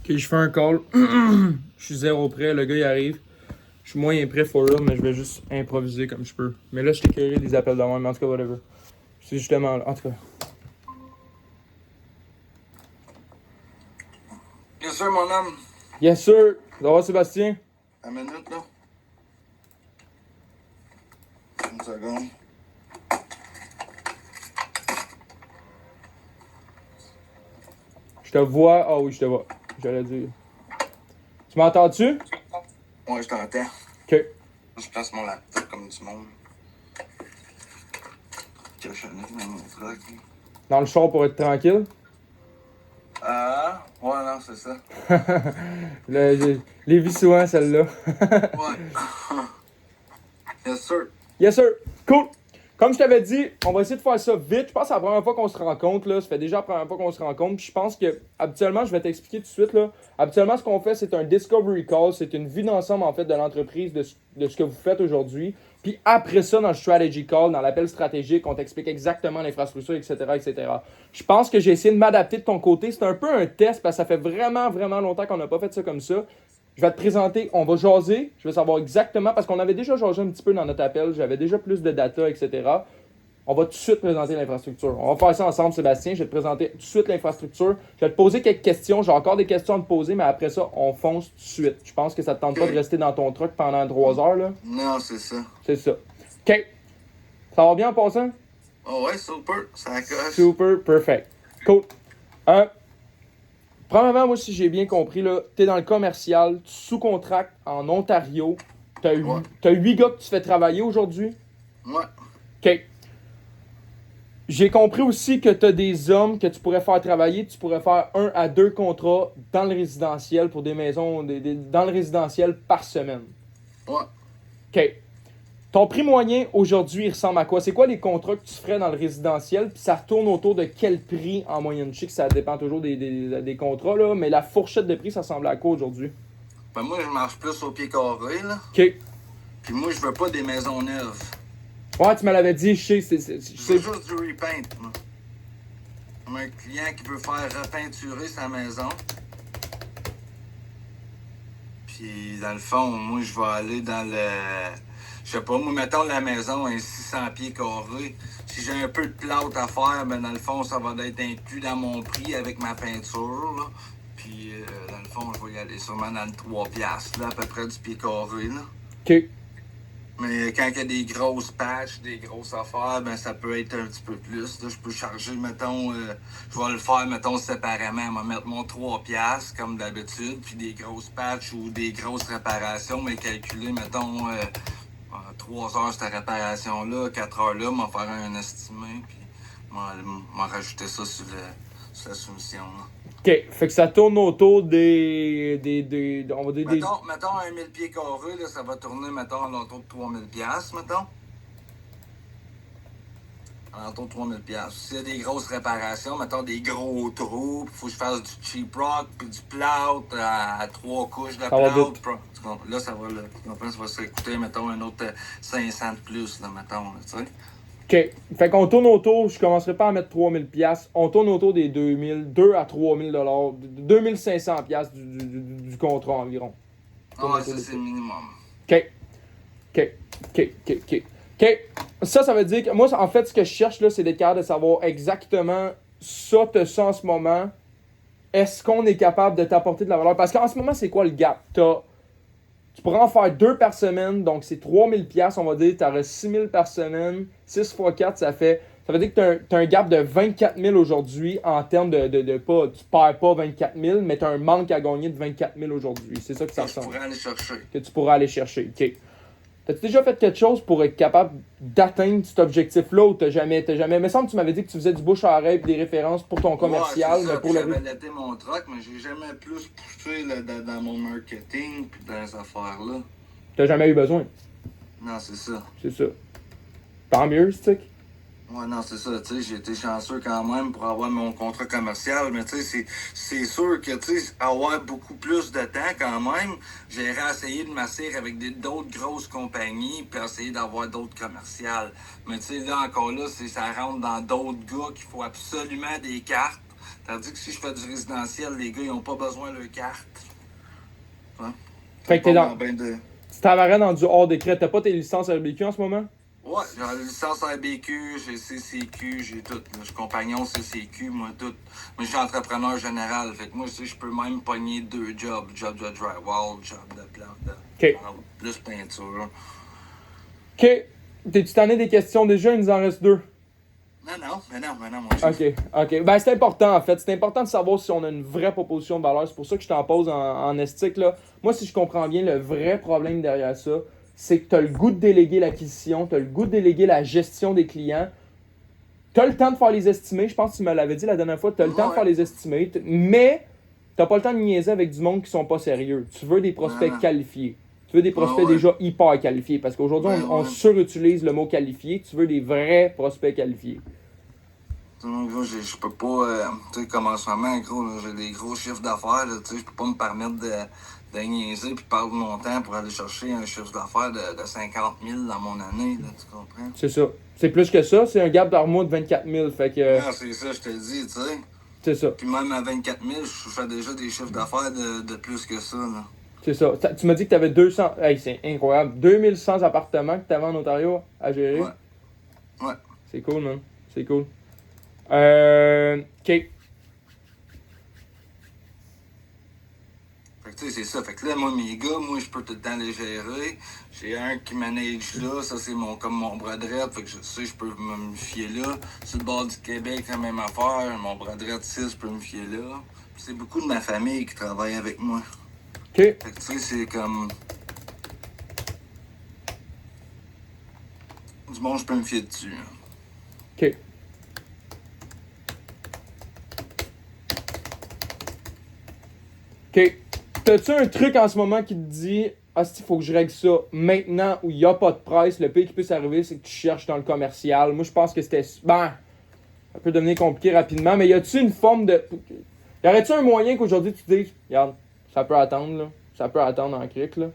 Ok, je fais un call. Je suis zéro prêt, le gars il arrive. Je suis moyen prêt for real, mais je vais juste improviser comme je peux. Mais là, je t'écrirai des appels de moi, mais en tout cas, whatever. C'est justement là. En tout cas. Bien sûr, mon homme. Yes, sir! Ça va, Sébastien? Une minute, là. Une seconde. Je te vois. Ah oui, je te vois. J'allais dire. Tu m'entends-tu? Ouais, je t'entends. Ok. Je place mon laptop comme du monde. Cochonnerie dans mon truc. Dans le char pour être tranquille. Ah, ouais, non, c'est ça. Les vies souvent, celle-là. Ouais. Yes, sir. Yes, sir. Cool. Comme je t'avais dit, on va essayer de faire ça vite. Je pense que c'est la première fois qu'on se rencontre, là. Ça fait déjà la première fois qu'on se rencontre. Puis je pense que, habituellement, je vais t'expliquer tout de suite, là. Habituellement, ce qu'on fait, c'est un discovery call. C'est une vue d'ensemble, en fait, de l'entreprise, de ce que vous faites aujourd'hui. Puis après ça, dans le strategy call, dans l'appel stratégique, on t'explique exactement l'infrastructure, etc., etc. Je pense que j'ai essayé de m'adapter de ton côté. C'est un peu un test, parce que ça fait vraiment, vraiment longtemps qu'on n'a pas fait ça comme ça. Je vais te présenter, on va jaser, je vais savoir exactement, parce qu'on avait déjà jasé un petit peu dans notre appel, j'avais déjà plus de data, etc. On va tout de suite présenter l'infrastructure. On va faire ça ensemble, Sébastien. Je vais te présenter tout de suite l'infrastructure. Je vais te poser quelques questions. J'ai encore des questions à te poser, mais après ça, on fonce tout de suite. Je pense que ça te tente pas de rester dans ton truck pendant 3 heures, là. Non, c'est ça. C'est ça. OK. Ça va bien en passant? Oh, ouais, super. Ça coche. Super, perfect. Cool. Premièrement, moi, si j'ai bien compris, là, t'es dans le commercial, tu sous-contractes en Ontario. T'as 8 gars que tu fais travailler aujourd'hui. Ouais. OK. J'ai compris aussi que tu as des hommes que tu pourrais faire travailler. Tu pourrais faire 1 à 2 contrats dans le résidentiel pour des maisons, dans le résidentiel par semaine. Ouais. OK. Ton prix moyen aujourd'hui, il ressemble à quoi? C'est quoi les contrats que tu ferais dans le résidentiel? Puis ça tourne autour de quel prix en moyenne? Je sais que ça dépend toujours des contrats, là, mais la fourchette de prix, ça ressemble à quoi aujourd'hui? Ben, moi, je marche plus au pied carré, là. OK. Puis moi, je veux pas des maisons neuves. Ouais, tu me l'avais dit, je sais. Je veux juste du repaint, moi. Comme un client qui veut faire repeinturer sa maison. Puis, dans le fond, moi, je vais aller dans le... Je sais pas, moi, mettons la maison est 600 pieds carrés. Si j'ai un peu de plâtre à faire, ben dans le fond, ça va être inclus dans mon prix avec ma peinture, là. Puis, dans le fond, je vais y aller sûrement dans le 3 piastres, là, à peu près du pied carré, là. OK. Mais quand il y a des grosses patchs, des grosses affaires, ben ça peut être un petit peu plus. Là, je peux charger, mettons, je vais le faire, mettons, séparément. Je vais mettre mon 3 piastres, comme d'habitude, puis des grosses patchs ou des grosses réparations, mais calculer, mettons, 3 heures cette réparation-là, 4 heures là, m'en faire un estimé, puis m'en rajouter ça sur la soumission, là. OK. Fait que ça tourne autour on va dire Mettons, un 1000 pieds carrés, là, ça va tourner, mettons, à l'entour de 3000 piastres, mettons. À l'entour de 3000 piastres. S'il y a des grosses réparations, mettons des gros trous, il faut que je fasse du cheap rock, puis du plâtre à 3 couches de plâtre. Là, ça va, là, ça va s'écouter, mettons, un autre 500 de plus, là, mettons, là, tu sais. OK. Fait qu'on tourne autour, je commencerai pas à mettre 3000$. On tourne autour des 2 à 3000$, 2500$ du contrat environ. Ah ouais, ça, c'est le minimum. OK. OK. Ça veut dire que moi, en fait, ce que je cherche, là, c'est d'être capable de savoir exactement ça, t'as ça en ce moment. Est-ce qu'on est capable de t'apporter de la valeur? Parce qu'en ce moment, c'est quoi le gap? Tu pourrais en faire 2 par semaine, donc c'est 3000$, on va dire. Tu aurais 6000$ par semaine. 6 x 4, ça veut dire que tu as un gap de 24 000 aujourd'hui en termes de pas. Tu perds pas 24 000, mais tu as un manque à gagner de 24 000 aujourd'hui. C'est ça que ça ressemble. Que je pourrais aller chercher. Que tu pourrais aller chercher. OK. T'as-tu déjà fait quelque chose pour être capable d'atteindre cet objectif-là ou t'as jamais. Il me semble que tu m'avais dit que tu faisais du bouche à oreille et des références pour ton commercial. Ouais, c'est ça, mais pour j'avais laité mon truck, mais j'ai jamais plus poussé là, dans mon marketing puis dans ces affaires-là. T'as jamais eu besoin. Non, c'est ça. C'est ça. Tant mieux, c'est ça. Ouais, non, c'est ça, tu sais, j'ai été chanceux quand même pour avoir mon contrat commercial, mais tu sais, c'est sûr que, tu sais, avoir beaucoup plus de temps quand même, j'ai essayé de m'asseoir avec d'autres grosses compagnies, puis essayer d'avoir d'autres commerciales. Mais tu sais, là, encore là, ça rentre dans d'autres gars qu'il faut absolument des cartes. Tandis que si je fais du résidentiel, les gars, ils n'ont pas besoin de leur carte. Hein? Fait que t'es dans. Ben de... Tu t'avarais dans du hors décret. T'as pas tes licences RBQ en ce moment? Ouais, j'ai la licence RBQ, j'ai CCQ, j'ai tout. Je suis compagnon CCQ, moi, tout. Mais je suis entrepreneur général. Fait que moi, je peux même pogner 2 jobs. Job de drywall, job de plan, OK. plus peinture. OK. T'es-tu tanné des questions déjà? Il nous en reste 2. Non, mon chef. OK. Ben, c'est important, en fait. C'est important de savoir si on a une vraie proposition de valeur. C'est pour ça que je t'en pose en estique, là. Moi, si je comprends bien, le vrai problème derrière ça, c'est que tu as le goût de déléguer l'acquisition, tu as le goût de déléguer la gestion des clients. Tu as le temps de faire les estimés. Je pense que tu me l'avais dit la dernière fois. Tu as le temps de faire les estimés. Mais tu n'as pas le temps de niaiser avec du monde qui sont pas sérieux. Tu veux des prospects qualifiés. Tu veux des prospects déjà hyper qualifiés. Parce qu'aujourd'hui, on surutilise le mot qualifié. Tu veux des vrais prospects qualifiés. Gros, je peux pas, tu sais, comme en ce moment, gros, là, j'ai des gros chiffres d'affaires, tu sais, je peux pas me permettre de niaiser puis perdre mon temps pour aller chercher un chiffre d'affaires de 50 000 dans mon année, là, tu comprends? C'est ça. C'est plus que ça, c'est un gap par mois de 24 000, fait que... Non, c'est ça, je te dis, tu sais. C'est ça. Puis même à 24 000, je fais déjà des chiffres d'affaires de plus que ça, là. C'est ça. Tu m'as dit que tu avais 200... Hey, c'est incroyable. 2100 appartements que tu avais en Ontario à gérer. Ouais. C'est cool, man. C'est cool. OK. Fait que tu sais, c'est ça. Fait que là, moi, mes gars, je peux tout le temps les gérer. J'ai un qui manage là, ça c'est comme mon bras droit, fait que je sais, je peux me fier là. Sur le bord du Québec, la même affaire. Mon bras droit ici, je peux me fier là. Puis c'est beaucoup de ma famille qui travaille avec moi. OK. Fait que tu sais, c'est comme... Du monde, je peux me fier dessus. Hein. OK. OK. T'as-tu un truc en ce moment qui te dit « Ah, il faut que je règle ça maintenant où il n'y a pas de price. Le pire qui peut s'arriver, c'est que tu cherches dans le commercial. » Moi, je pense que c'était... Ben, ça peut devenir compliqué rapidement, mais y a-tu une forme de... Y aurait-tu un moyen qu'aujourd'hui tu te dises « Regarde, ça peut attendre, là. Ça peut attendre en cric, là. »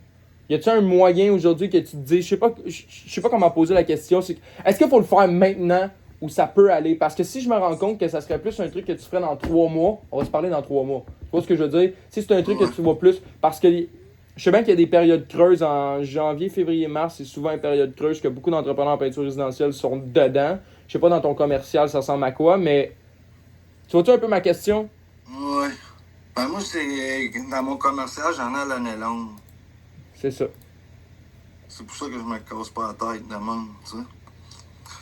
Y a-tu un moyen aujourd'hui que tu te dis... Je sais pas comment poser la question. Est-ce qu'il faut le faire maintenant ou ça peut aller? Parce que si je me rends compte que ça serait plus un truc que tu ferais dans 3 mois, on va se parler dans 3 mois. Tu vois ce que je veux dire? Si c'est un truc que tu vois plus, parce que je sais bien qu'il y a des périodes creuses en janvier, février, mars, c'est souvent une période creuse que beaucoup d'entrepreneurs en peinture résidentielle sont dedans. Je sais pas dans ton commercial ça ressemble à quoi, mais tu vois-tu un peu ma question? Ouais. Ben moi, c'est dans mon commercial, j'en ai à l'année longue. C'est ça. C'est pour ça que je me casse pas la tête de même, tu sais.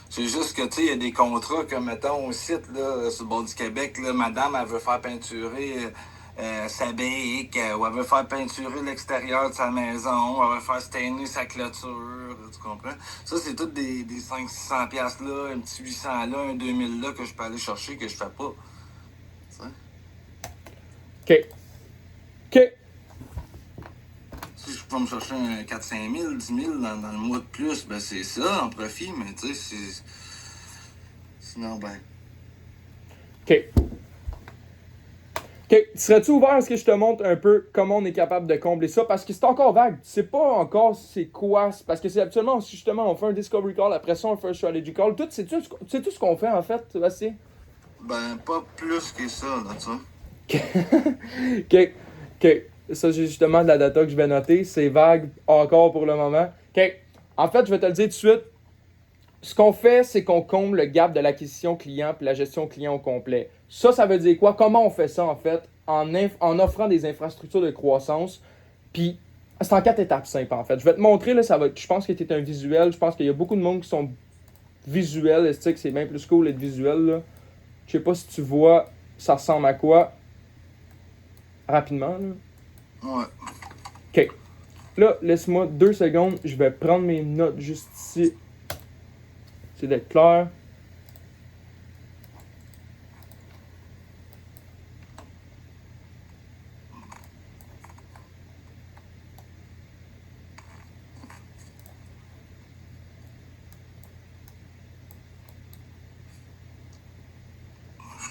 C'est juste que, tu sais, il y a des contrats que, mettons, au site, là, sur le bord du Québec, là, madame, elle veut faire peinturer sa brique, ou elle veut faire peinturer l'extérieur de sa maison, ou elle veut faire stainer sa clôture, tu comprends? Ça, c'est toutes des 500-600 piastres là, un petit 800 là, un 2000 là que je peux aller chercher que je fais pas. Tu sais? OK. OK. Si je peux me chercher un 4-5 000, 10 000 dans le mois de plus, ben c'est ça en profit, mais tu sais, c'est... Sinon, ben... OK. OK. Serais-tu ouvert à ce que je te montre un peu comment on est capable de combler ça? Parce que c'est encore vague. Tu sais pas encore c'est quoi. Parce que c'est absolument, justement, on fait un discovery call, après ça, on fait un strategy call. Tout, sais-tu ce qu'on fait, en fait, Sébastien? Ben, pas plus que ça, là, tu sais. OK. Ça, j'ai justement de la data que je vais noter. C'est vague encore pour le moment. OK. En fait, je vais te le dire tout de suite. Ce qu'on fait, c'est qu'on comble le gap de l'acquisition client puis la gestion client au complet. Ça veut dire quoi? Comment on fait ça, en fait? En offrant des infrastructures de croissance. Puis, c'est en 4 étapes simples, en fait. Je vais te montrer, là, je pense que tu es un visuel. Je pense qu'il y a beaucoup de monde qui sont visuels. Esthétique, c'est bien plus cool d'être visuel, là. Je sais pas si tu vois, ça ressemble à quoi. Rapidement, là. Ouais. OK. Là, laisse-moi 2 secondes. Je vais prendre mes notes juste ici. C'est d'être clair.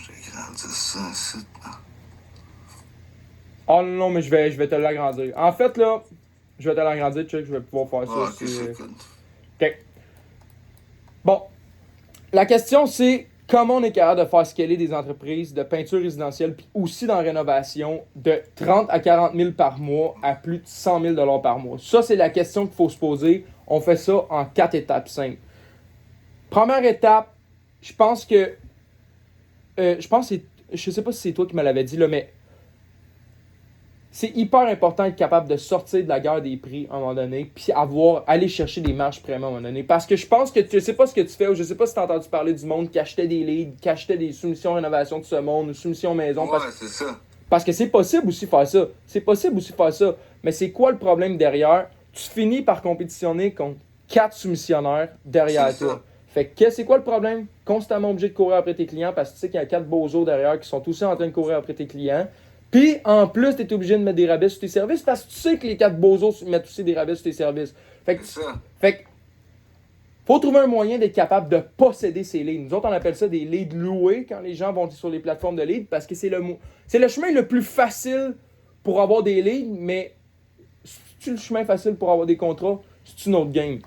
Je vais grandir ça, c'est... Oh non, mais je vais te l'agrandir. En fait, là, je vais te l'agrandir, check, je vais pouvoir faire ça. Ok, c'est good. OK. Bon. La question, c'est comment on est capable de faire scaler des entreprises de peinture résidentielle puis aussi dans la rénovation de 30 à 40 000 par mois à plus de 100 000 par mois? Ça, c'est la question qu'il faut se poser. On fait ça en 4 étapes simples. Première étape, je pense que... je sais pas si c'est toi qui me l'avais dit, là, mais c'est hyper important d'être capable de sortir de la guerre des prix à un moment donné, puis aller chercher des marges premium à un moment donné. Parce que je pense que je sais pas ce que tu fais, ou je sais pas si tu as entendu parler du monde qui achetait des leads, qui achetait des soumissions rénovation de ce monde, ou soumissions maison. Ouais, c'est ça. Parce que c'est possible aussi faire ça. C'est possible aussi faire ça. Mais c'est quoi le problème derrière? Tu finis par compétitionner contre 4 soumissionnaires derrière toi. Fait que c'est quoi le problème? Constamment obligé de courir après tes clients parce que tu sais qu'il y a 4 bozos derrière qui sont aussi en train de courir après tes clients. Puis, en plus, tu es obligé de mettre des rabais sur tes services parce que tu sais que les 4 bozos mettent aussi des rabais sur tes services. Fait que, faut trouver un moyen d'être capable de posséder ces leads. Nous autres, on appelle ça des leads loués quand les gens vont sur les plateformes de leads parce que c'est le chemin le plus facile pour avoir des leads, mais c'est le chemin facile pour avoir des contrats, c'est une autre game.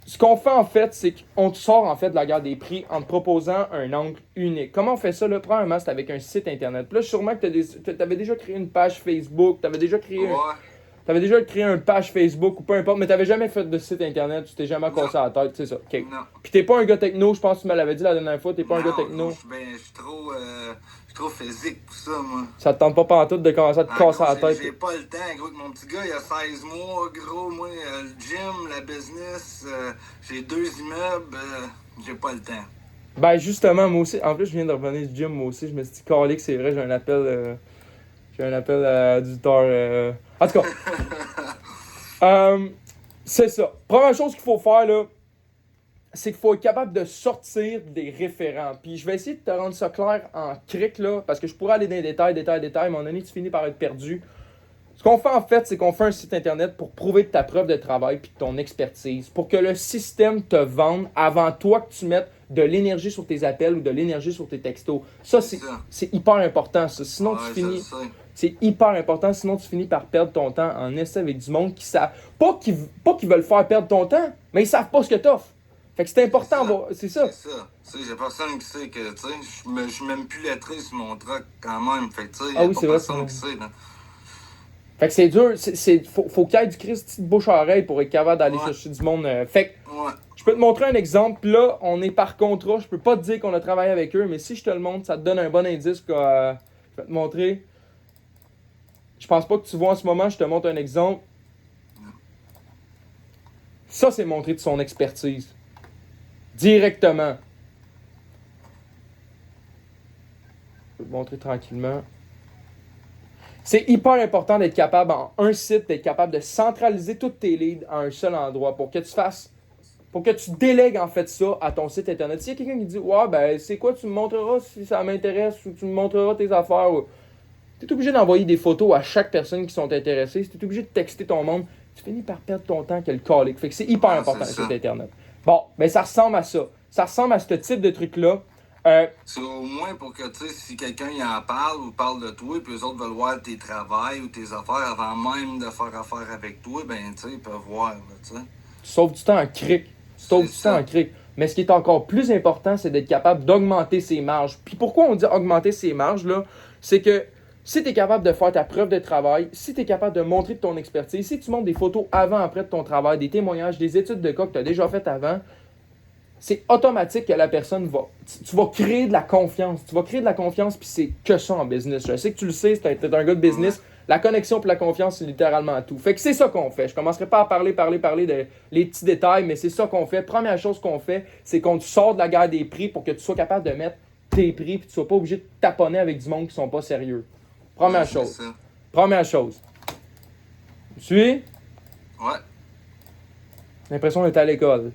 Ce qu'on fait en fait, c'est qu'on te sort en fait de la guerre des prix en te proposant un angle unique. Comment on fait ça? Là? Premièrement, c'est avec un site internet. Puis là, sûrement que tu avais déjà créé une page Facebook, tu avais déjà créé une page Facebook ou peu importe, mais tu n'avais jamais fait de site internet, tu t'es jamais cassé à la tête, c'est ça. Okay. Non. Puis t'es pas un gars techno, je pense que tu me l'avais dit la dernière fois, t'es pas un gars techno. Je suis trop physique pour ça, moi. Ça te tente pas pantoute de commencer à te casser à la tête. J'ai pas le temps, gros. Mon petit gars, il a 16 mois, gros. Moi, le gym, la business, j'ai 2 immeubles, j'ai pas le temps. Ben, justement, moi aussi. En plus, je viens de revenir du gym, moi aussi. Je me suis dit, calique, c'est vrai, j'ai un appel d'auditeur. En tout cas, c'est ça. Première chose qu'il faut faire, là, c'est qu'il faut être capable de sortir des référents. Puis je vais essayer de te rendre ça clair en cric, là, parce que je pourrais aller dans les détails, mais à un moment donné, tu finis par être perdu. Ce qu'on fait en fait, c'est qu'on fait un site internet pour prouver ta preuve de travail puis ton expertise, pour que le système te vende avant toi que tu mettes de l'énergie sur tes appels ou de l'énergie sur tes textos. Ça, c'est hyper important, ça. Sinon, tu finis... C'est hyper important, sinon tu finis par perdre ton temps en essai avec du monde qui savent... Pas qu'ils veulent faire perdre ton temps, mais ils savent pas ce que t'offres. Fait que c'est important, c'est ça. C'est ça. J'ai personne qui sait que, tu sais, je suis même plus lettré sur mon truck quand même. Fait que, tu sais, ah oui, c'est personne qui sait, là. Fait que c'est dur, faut qu'il y ait du Christ de bouche à oreille pour être capable d'aller chercher du monde. Fait que, je peux te montrer un exemple. Là, on est par contrat. Je peux pas te dire qu'on a travaillé avec eux, mais si je te le montre, ça te donne un bon indice. Je vais te montrer. Je pense pas que tu vois en ce moment, je te montre un exemple. Ça, c'est montrer de son expertise. Directement. Je vais te montrer tranquillement. C'est hyper important d'être capable, en un site, d'être capable de centraliser toutes tes leads à un seul endroit pour que tu délègues en fait ça à ton site internet. S'il y a quelqu'un qui dit « Ouais, ben c'est quoi, tu me montreras si ça m'intéresse ou tu me montreras tes affaires. » Tu es obligé d'envoyer des photos à chaque personne qui sont intéressées. Si tu es obligé de texter ton monde, tu finis par perdre ton temps que le calique. Fait que c'est hyper important, le site internet. Bon, ben ça ressemble à ça. Ça ressemble à ce type de truc-là. C'est au moins pour que, tu sais, si quelqu'un y en parle ou parle de toi, puis eux autres veulent voir tes travails ou tes affaires avant même de faire affaire avec toi, ben, tu sais, ils peuvent voir, tu sais. Tu sauves du temps en cric. Mais ce qui est encore plus important, c'est d'être capable d'augmenter ses marges. Puis pourquoi on dit augmenter ses marges, là? C'est que si tu es capable de faire ta preuve de travail, si tu es capable de montrer ton expertise, si tu montres des photos avant-après de ton travail, des témoignages, des études de cas que tu as déjà faites avant, c'est automatique que la personne va... Tu vas créer de la confiance. Tu vas créer de la confiance, puis c'est que ça en business. Je sais que tu le sais, t'es un gars de business. La connexion et la confiance, c'est littéralement tout. Fait que c'est ça qu'on fait. Je commencerai pas à parler de les petits détails, mais c'est ça qu'on fait. Première chose qu'on fait, c'est qu'on te sort de la guerre des prix pour que tu sois capable de mettre tes prix, puis tu sois pas obligé de taponner avec du monde qui sont pas sérieux. Première chose. Tu suis? Ouais. J'ai l'impression d'être à l'école.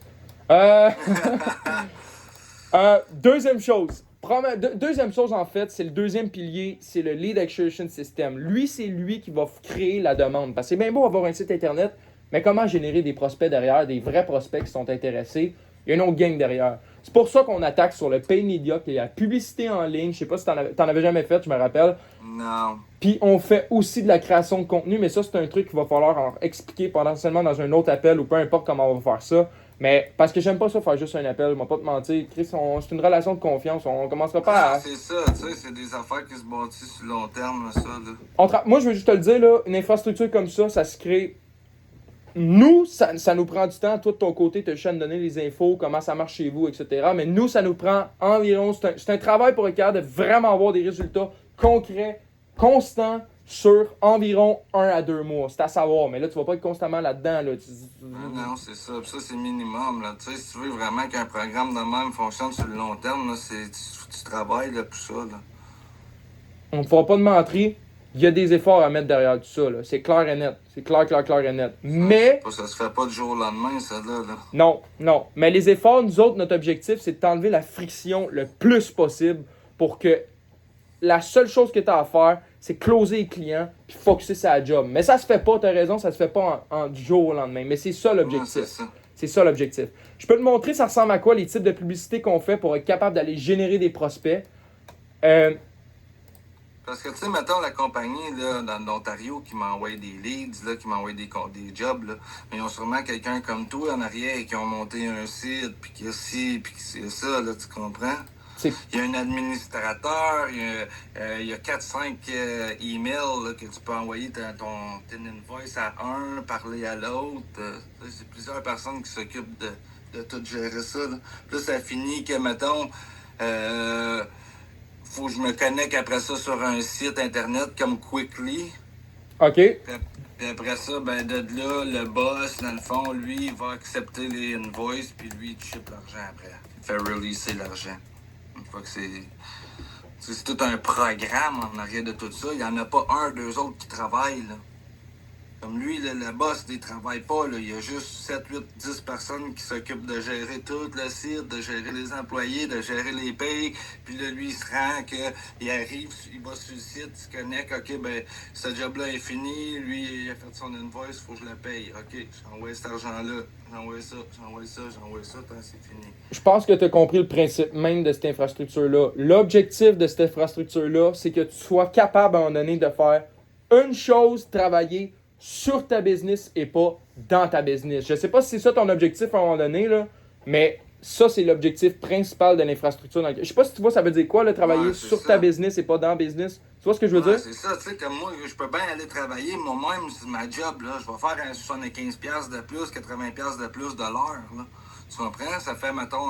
Deuxième chose, en fait, c'est le deuxième pilier, c'est le Lead Acquisition System. Lui, c'est lui qui va créer la demande. Parce que c'est bien beau avoir un site internet, mais comment générer des prospects derrière, des vrais prospects qui sont intéressés? Il y a une autre gang derrière. C'est pour ça qu'on attaque sur le paid media, qu'il y a la publicité en ligne. Je sais pas si t'en avais jamais fait, je me rappelle. Non. Puis on fait aussi de la création de contenu, mais ça, c'est un truc qu'il va falloir expliquer potentiellement dans un autre appel ou peu importe comment on va faire ça. Mais parce que j'aime pas ça faire juste un appel, je vais pas te mentir. Chris, c'est une relation de confiance. On commencera pas à. C'est ça, tu sais, c'est des affaires qui se bâtissent sur le long terme, là, ça, là. Moi, je veux juste te le dire, là, une infrastructure comme ça se crée. Nous, ça nous prend du temps. Toi, de ton côté, tu as juste à nous donner les infos, comment ça marche chez vous, etc. Mais nous, ça nous prend environ. C'est un travail pour être capable de vraiment avoir des résultats concrets, constants, sur environ 1 à 2 mois. C'est à savoir. Mais là, tu vas pas être constamment là-dedans. Là. Non, c'est ça. Puis ça, c'est minimum, là. Tu sais, si tu veux vraiment qu'un programme de même fonctionne sur le long terme, là, tu travailles, là, pour ça, là. On ne fera pas de mentir. Il y a des efforts à mettre derrière tout ça. Là. C'est clair et net. C'est clair et net. Mais. Ça se fait pas du jour au lendemain, ça, là. Non. Mais les efforts, nous autres, notre objectif, c'est d'enlever la friction le plus possible pour que la seule chose que tu as à faire, c'est closer les clients puis focusser sur la job. Mais ça se fait pas, tu as raison, ça se fait pas du jour au lendemain. Mais c'est ça l'objectif. Ouais, c'est ça l'objectif. Je peux te montrer, ça ressemble à quoi les types de publicité qu'on fait pour être capable d'aller générer des prospects. Parce que, tu sais, mettons, la compagnie, là, dans l'Ontario, qui m'envoie des leads, là, qui m'envoie des jobs, là, mais ils ont sûrement quelqu'un comme toi en arrière qui ont monté un site, puis qu'il y a ci, puis qu'il y a ça, là, tu comprends? Il y a un administrateur, il y a 4-5 emails là, que tu peux envoyer ton invoice à un, parler à l'autre. C'est plusieurs personnes qui s'occupent de tout gérer ça. Là. Puis là, ça finit que, mettons, faut que je me connecte après ça sur un site internet comme Quickly. OK. Puis après ça, ben de là, le boss, dans le fond, lui, il va accepter les invoices, puis lui, il chip l'argent après. Il fait releaser l'argent. C'est tout un programme en arrière de tout ça. Il n'y en a pas un, deux autres qui travaillent. Là. Comme lui, là, le boss, il ne travaille pas. Là. Il y a juste 7, 8, 10 personnes qui s'occupent de gérer tout le site, de gérer les employés, de gérer les payes. Puis là, lui, il se rend qu'il arrive, il va sur le site, il se connecte. OK, ben, ce job-là est fini. Lui, il a fait son invoice, il faut que je le paye. OK, j'envoie cet argent-là. J'envoie ça, tant c'est fini. Je pense que tu as compris le principe même de cette infrastructure-là. L'objectif de cette infrastructure-là, c'est que tu sois capable à un moment donné de faire une chose, travailler sur ta business et pas dans ta business. Je sais pas si c'est ça ton objectif à un moment donné, là, mais ça, c'est l'objectif principal de l'infrastructure. Je sais pas si tu vois, ça veut dire quoi, là, travailler sur ta business et pas dans business. Tu vois ce que je veux dire? C'est ça, tu sais, comme moi, je peux bien aller travailler, moi-même, c'est ma job, là. Je vais faire un 75$ de plus, 80$ de plus de l'heure, là. Tu comprends? Ça fait, mettons,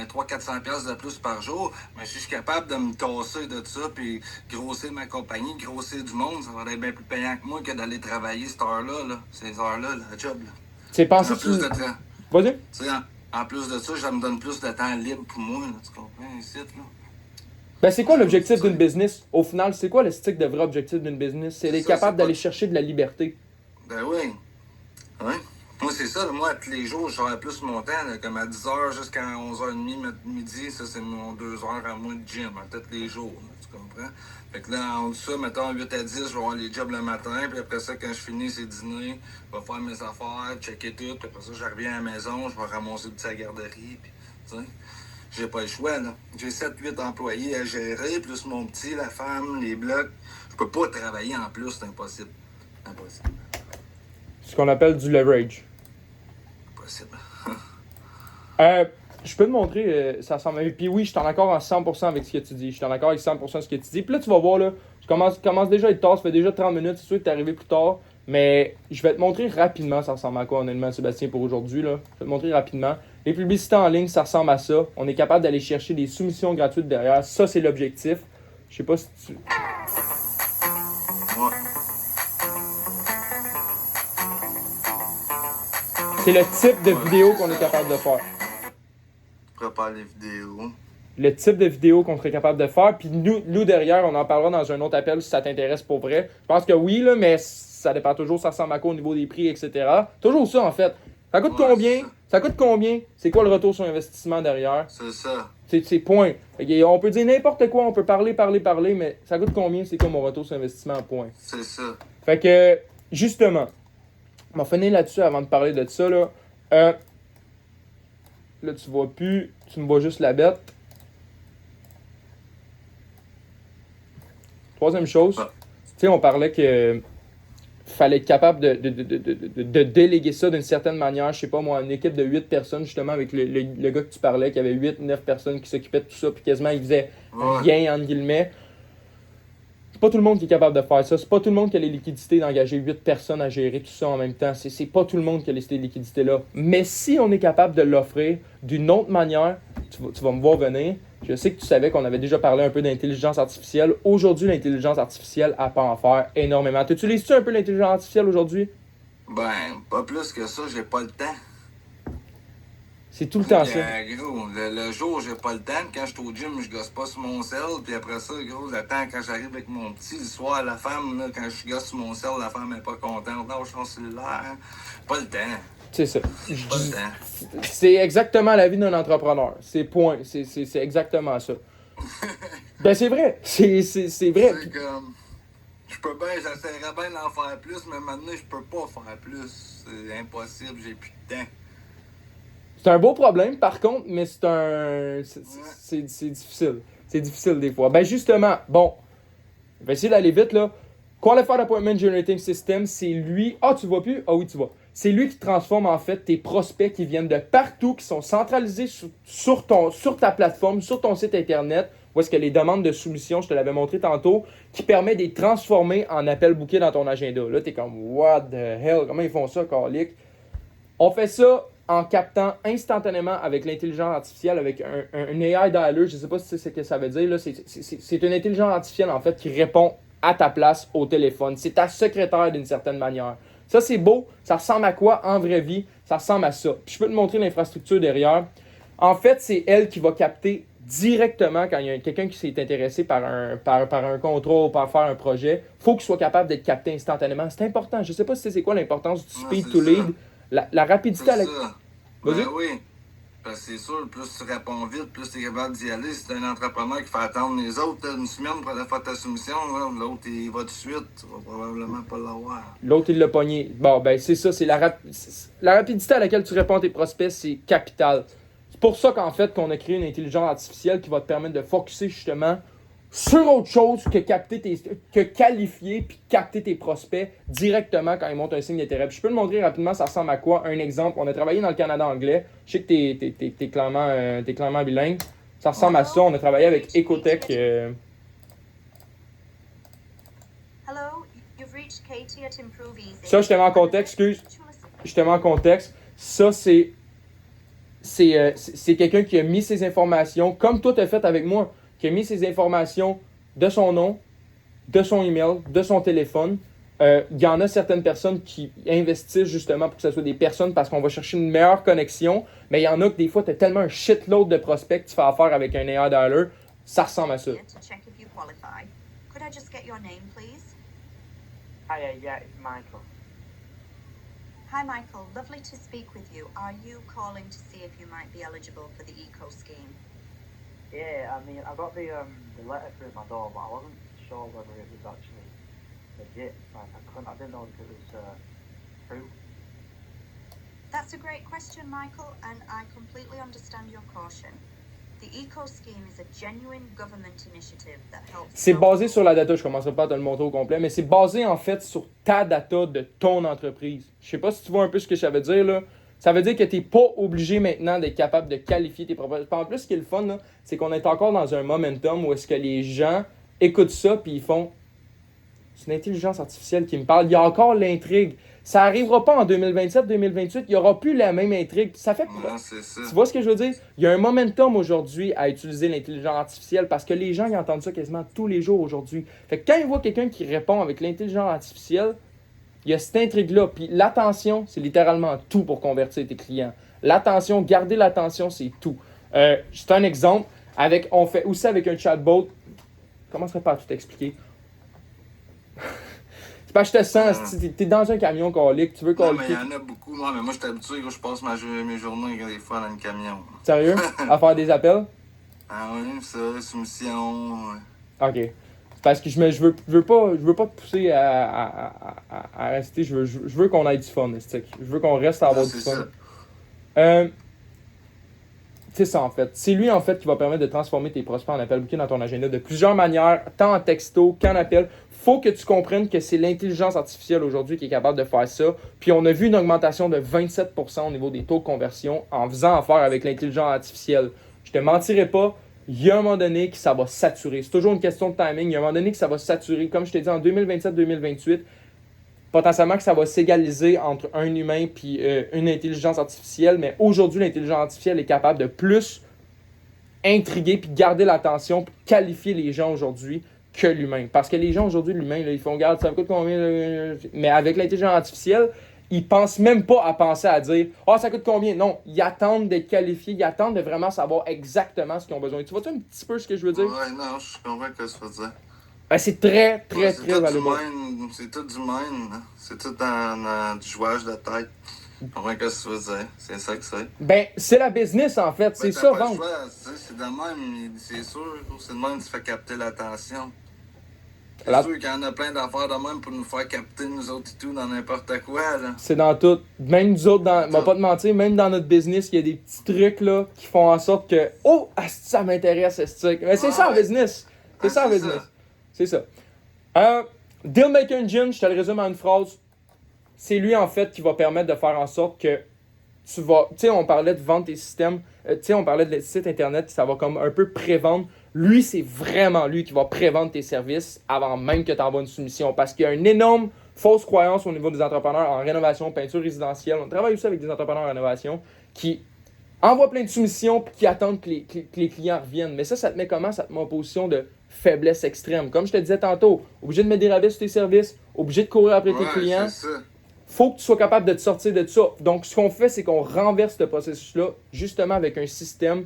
300-400$ de plus par jour. Mais si je suis capable de me tasser de ça, puis grossir ma compagnie, grossir du monde, ça va être bien plus payant que moi que d'aller travailler cette heure-là, là. Ces heures-là, la job, là. C'est pensé plus de temps. Vas-y. Tu sais, en plus de ça, ça me donne plus de temps libre pour moi, là. Tu comprends? Ici, là. Ben, c'est quoi l'objectif d'une business? Au final, c'est quoi le stick de vrai objectif d'une business? C'est d'être capable d'aller chercher de la liberté. Ben oui. Oui. Moi, c'est ça. Moi, tous les jours, j'aurais plus mon temps, là, comme à 10h jusqu'à 11h30 midi. Ça, c'est mon 2 heures à moi de gym, hein, tous les jours. Là, tu comprends? Fait que là, en dessous, mettons, 8 à 10, je vais avoir les jobs le matin. Puis après ça, quand je finis, c'est dîner. Je vais faire mes affaires, checker tout. Puis après ça, je reviens à la maison. Je vais ramasser le petit à la garderie. Puis, tu sais. J'ai pas le choix, là. J'ai 7-8 employés à gérer, plus mon petit, la femme, les blocs. Je peux pas travailler en plus, c'est impossible. Impossible. Ce qu'on appelle du leverage. Impossible. Je peux te montrer, ça ressemble. Puis oui, je suis en accord à 100% avec ce que tu dis. Je suis en accord avec 100% avec ce que tu dis. Puis là, tu vas voir, là, je commence déjà à être tard. Ça fait déjà 30 minutes. C'est sûr que t'es arrivé plus tard. Mais je vais te montrer rapidement ça ressemble à quoi, honnêtement, Sébastien, pour aujourd'hui. Là. Je vais te montrer rapidement. Les publicités en ligne, ça ressemble à ça. On est capable d'aller chercher des soumissions gratuites derrière. Ça, c'est l'objectif. Je sais pas si tu... Ouais. C'est le type de vidéo qu'on est capable de faire. Prépare les vidéos. Le type de vidéo qu'on serait capable de faire. Puis nous derrière, on en parlera dans un autre appel si ça t'intéresse pour vrai. Je pense que oui, là, mais ça dépend toujours, ça ressemble à quoi au niveau des prix, etc. Toujours ça, en fait. Ça coûte combien? Ça coûte combien? C'est quoi le retour sur investissement derrière? C'est ça. C'est point. On peut dire n'importe quoi, on peut parler, mais ça coûte combien? C'est quoi mon retour sur investissement, point. C'est ça. Fait que, justement, on va finir là-dessus avant de parler de ça, là. Là, tu vois plus, tu me vois juste la bête. Troisième chose, tu sais, on parlait que fallait être capable de déléguer ça d'une certaine manière. Je sais pas moi, une équipe de 8 personnes, justement, avec le gars que tu parlais, qui avait 8-9 personnes qui s'occupaient de tout ça, puis quasiment, il faisait rien, entre guillemets. C'est pas tout le monde qui est capable de faire ça. C'est pas tout le monde qui a les liquidités d'engager 8 personnes à gérer tout ça en même temps. C'est pas tout le monde qui a ces liquidités-là. Mais si on est capable de l'offrir d'une autre manière, tu vas me voir venir. Je sais que tu savais qu'on avait déjà parlé un peu d'intelligence artificielle. Aujourd'hui, l'intelligence artificielle, elle peut en faire énormément. T'utilises-tu un peu l'intelligence artificielle aujourd'hui? Ben, pas plus que ça, j'ai pas le temps. C'est tout le temps ça. Gros, le jour, j'ai pas le temps. Quand je suis au gym, je gosse pas sur mon sel. Puis après ça, gros, le temps, quand j'arrive avec mon petit, le soir, la femme, là, quand je gosse sur mon sel, la femme est pas contente. Non, je suis en cellulaire. Pas le temps. C'est ça. Pas le temps. C'est exactement la vie d'un entrepreneur. C'est point. C'est exactement ça. Ben, c'est vrai. C'est vrai. C'est comme... Je peux bien, j'essaierais bien d'en faire plus, mais maintenant, je peux pas faire plus. C'est impossible, j'ai plus de temps. C'est un beau problème, par contre, mais c'est difficile. C'est difficile des fois. Ben justement, bon, je vais essayer d'aller vite là. Qualified Appointment Generating System, c'est lui... Ah, tu vois plus? Ah oui, tu vois. C'est lui qui transforme en fait tes prospects qui viennent de partout, qui sont centralisés sur ta plateforme, sur ton site internet, où est-ce que les demandes de soumission, je te l'avais montré tantôt, qui permet de les transformer en appels bookés dans ton agenda. Là, t'es comme, what the hell? Comment ils font ça, Carlick? On fait ça en captant instantanément avec l'intelligence artificielle, avec un AI dialer. Je ne sais pas si c'est ce que ça veut dire. Là. C'est une intelligence artificielle, en fait, qui répond à ta place au téléphone. C'est ta secrétaire d'une certaine manière. Ça, c'est beau. Ça ressemble à quoi en vraie vie? Ça ressemble à ça. Puis je peux te montrer l'infrastructure derrière. En fait, c'est elle qui va capter directement quand il y a quelqu'un qui s'est intéressé par un contrôle, par faire un projet. Il faut qu'il soit capable d'être capté instantanément. C'est important. Je ne sais pas si c'est quoi l'importance du speed to lead. La rapidité à la... Ben oui. Parce que c'est sûr, plus tu réponds vite, plus tu es capable d'y aller. Si tu es un entrepreneur qui fait attendre les autres une semaine pour aller faire ta soumission, l'autre il va tout de suite, tu vas probablement pas l'avoir. L'autre il l'a pogné. Bon, ben c'est ça, c'est la rapidité à laquelle tu réponds à tes prospects, c'est capital. C'est pour ça qu'en fait, qu'on a créé une intelligence artificielle qui va te permettre de focusser justement sur autre chose que qualifier puis capter tes prospects directement quand ils montent un signe d'intérêt. Puis je peux te montrer rapidement ça ressemble à quoi. Un exemple, on a travaillé dans le Canada anglais. Je sais que t'es clairement bilingue. Ça ressemble à ça. On a travaillé avec Ecotech. Ça, je te mets en contexte, excuse. Je te mets en contexte. Ça, c'est quelqu'un qui a mis ses informations, comme toi t'as fait avec moi, qui a mis ses informations de son nom, de son email, de son téléphone. Il y en a certaines personnes qui investissent justement pour que ce soit des personnes parce qu'on va chercher une meilleure connexion, mais il y en a que des fois, tu as tellement un shitload de prospects que tu fais affaire avec un AI dialer, ça ressemble à ça. Hi Michael, lovely to speak with you. Are you calling to see if you might be eligible for the eco scheme? Yeah, I mean, I got the letter through my door, but I wasn't sure whether it was actually legit. Like, I didn't know if it was true. That's a great question, Michael, and I completely understand your caution. The eco scheme is a genuine government initiative that helps. C'est basé sur la data, je commencerai pas à te le montrer au complet, mais c'est basé en fait sur ta data de ton entreprise. Je sais pas si tu vois un peu ce que ça veut dire là. Ça veut dire que tu n'es pas obligé maintenant d'être capable de qualifier tes propositions. En plus, ce qui est le fun, là, c'est qu'on est encore dans un momentum où est-ce que les gens écoutent ça puis ils font « C'est une intelligence artificielle qui me parle. » Il y a encore l'intrigue. Ça n'arrivera pas en 2027-2028. Il n'y aura plus la même intrigue. Ça fait... Non, c'est ça. Tu vois ce que je veux dire? Il y a un momentum aujourd'hui à utiliser l'intelligence artificielle parce que les gens ils entendent ça quasiment tous les jours aujourd'hui. Fait que quand ils voient quelqu'un qui répond avec l'intelligence artificielle, il y a cette intrigue-là. Puis l'attention, c'est littéralement tout pour convertir tes clients. L'attention, garder l'attention, c'est tout. C'est un exemple. On fait aussi avec un chatbot. Je commencerai pas à tout expliquer. C'est pas que je te sens, t'es dans un camion, Carlick, tu veux Non, mais il y en a beaucoup. Moi, mais moi, je suis habitué, je passe mes journées des fois dans le camion. Sérieux? À faire des appels? Ah oui, ça, soumission. Ok. Parce que je veux pas te pousser à rester. Je veux qu'on ait du fun, Stick. Je veux qu'on reste à avoir du fun. C'est ça, en fait. C'est lui, en fait, qui va permettre de transformer tes prospects en appel booking dans ton agenda de plusieurs manières, tant en texto qu'en appel. Faut que tu comprennes que c'est l'intelligence artificielle aujourd'hui qui est capable de faire ça. Puis on a vu une augmentation de 27% au niveau des taux de conversion en faisant affaire avec l'intelligence artificielle. Je te mentirai pas, il y a un moment donné que ça va saturer. C'est toujours une question de timing. Il y a un moment donné que ça va saturer. Comme je t'ai dit, en 2027-2028, potentiellement que ça va s'égaliser entre un humain et une intelligence artificielle. Mais aujourd'hui, l'intelligence artificielle est capable de plus intriguer puis garder l'attention puis qualifier les gens aujourd'hui que l'humain. Parce que les gens aujourd'hui, l'humain, là, ils font regarde, ça me coûte combien. Mais avec l'intelligence artificielle, ils pensent même pas à penser à dire ah, ça coûte combien. Non, ils attendent d'être qualifiés, ils attendent de vraiment savoir exactement ce qu'ils ont besoin. Tu vois-tu un petit peu ce que je veux dire? Ouais, non, je comprends ce que tu veux dire. Ben, c'est très, très, Ouais, très valuable. C'est tout du même. Hein. C'est tout dans du jouage de tête. Je comprends ce que tu veux dire. C'est ça que c'est. Ben, c'est la business en fait, c'est Ben, ça, t'as pas le vendre. choix, tu sais, c'est de même, c'est sûr. C'est de même que tu fais capter l'attention. C'est La- sûr qu'il y en a plein d'affaires de même pour nous faire capter nous autres et tout dans n'importe quoi, là. C'est dans tout. Même nous autres, on va pas te mentir, même dans notre business, il y a des petits trucs là qui font en sorte que oh, asti, ça m'intéresse, ce truc. Mais c'est ça en business. C'est ça en c'est business. ça. C'est ça. Dealmaker Engine, je te le résume en une phrase. C'est lui en fait qui va permettre de faire en sorte que tu vas. Tu sais, on parlait de vendre tes systèmes. Tu sais, on parlait de site internet, ça va comme un peu prévendre. Lui, c'est vraiment lui qui va prévendre tes services avant même que tu envoies une soumission. Parce qu'il y a une énorme fausse croyance au niveau des entrepreneurs en rénovation, peinture résidentielle. On travaille aussi avec des entrepreneurs en rénovation qui envoient plein de soumissions et qui attendent que les clients reviennent. Mais ça te met comment? Ça te met en position de faiblesse extrême. Comme je te disais tantôt, obligé de mettre des rabais sur tes services, obligé de courir après tes clients. C'est ça. Faut que tu sois capable de te sortir de ça. Donc, ce qu'on fait, c'est qu'on renverse ce processus-là justement avec un système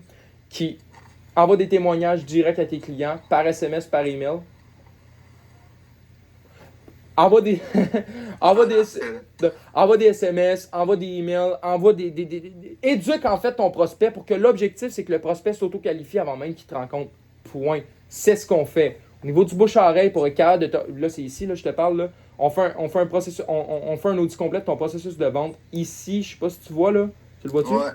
qui envoie des témoignages directs à tes clients par SMS, par email. Envoie des, envoie des SMS, envoie des emails, envoie éduque en fait ton prospect pour que l'objectif, c'est que le prospect s'auto-qualifie avant même qu'il te rencontre. Point. C'est ce qu'on fait. Au niveau du bouche-à-oreille, pour être capable de... Là, c'est ici, là, je te parle, là. On fait un processus, on fait un audit complet de ton processus de vente. Ici, je sais pas si tu vois, là. Tu le vois-tu? Ouais.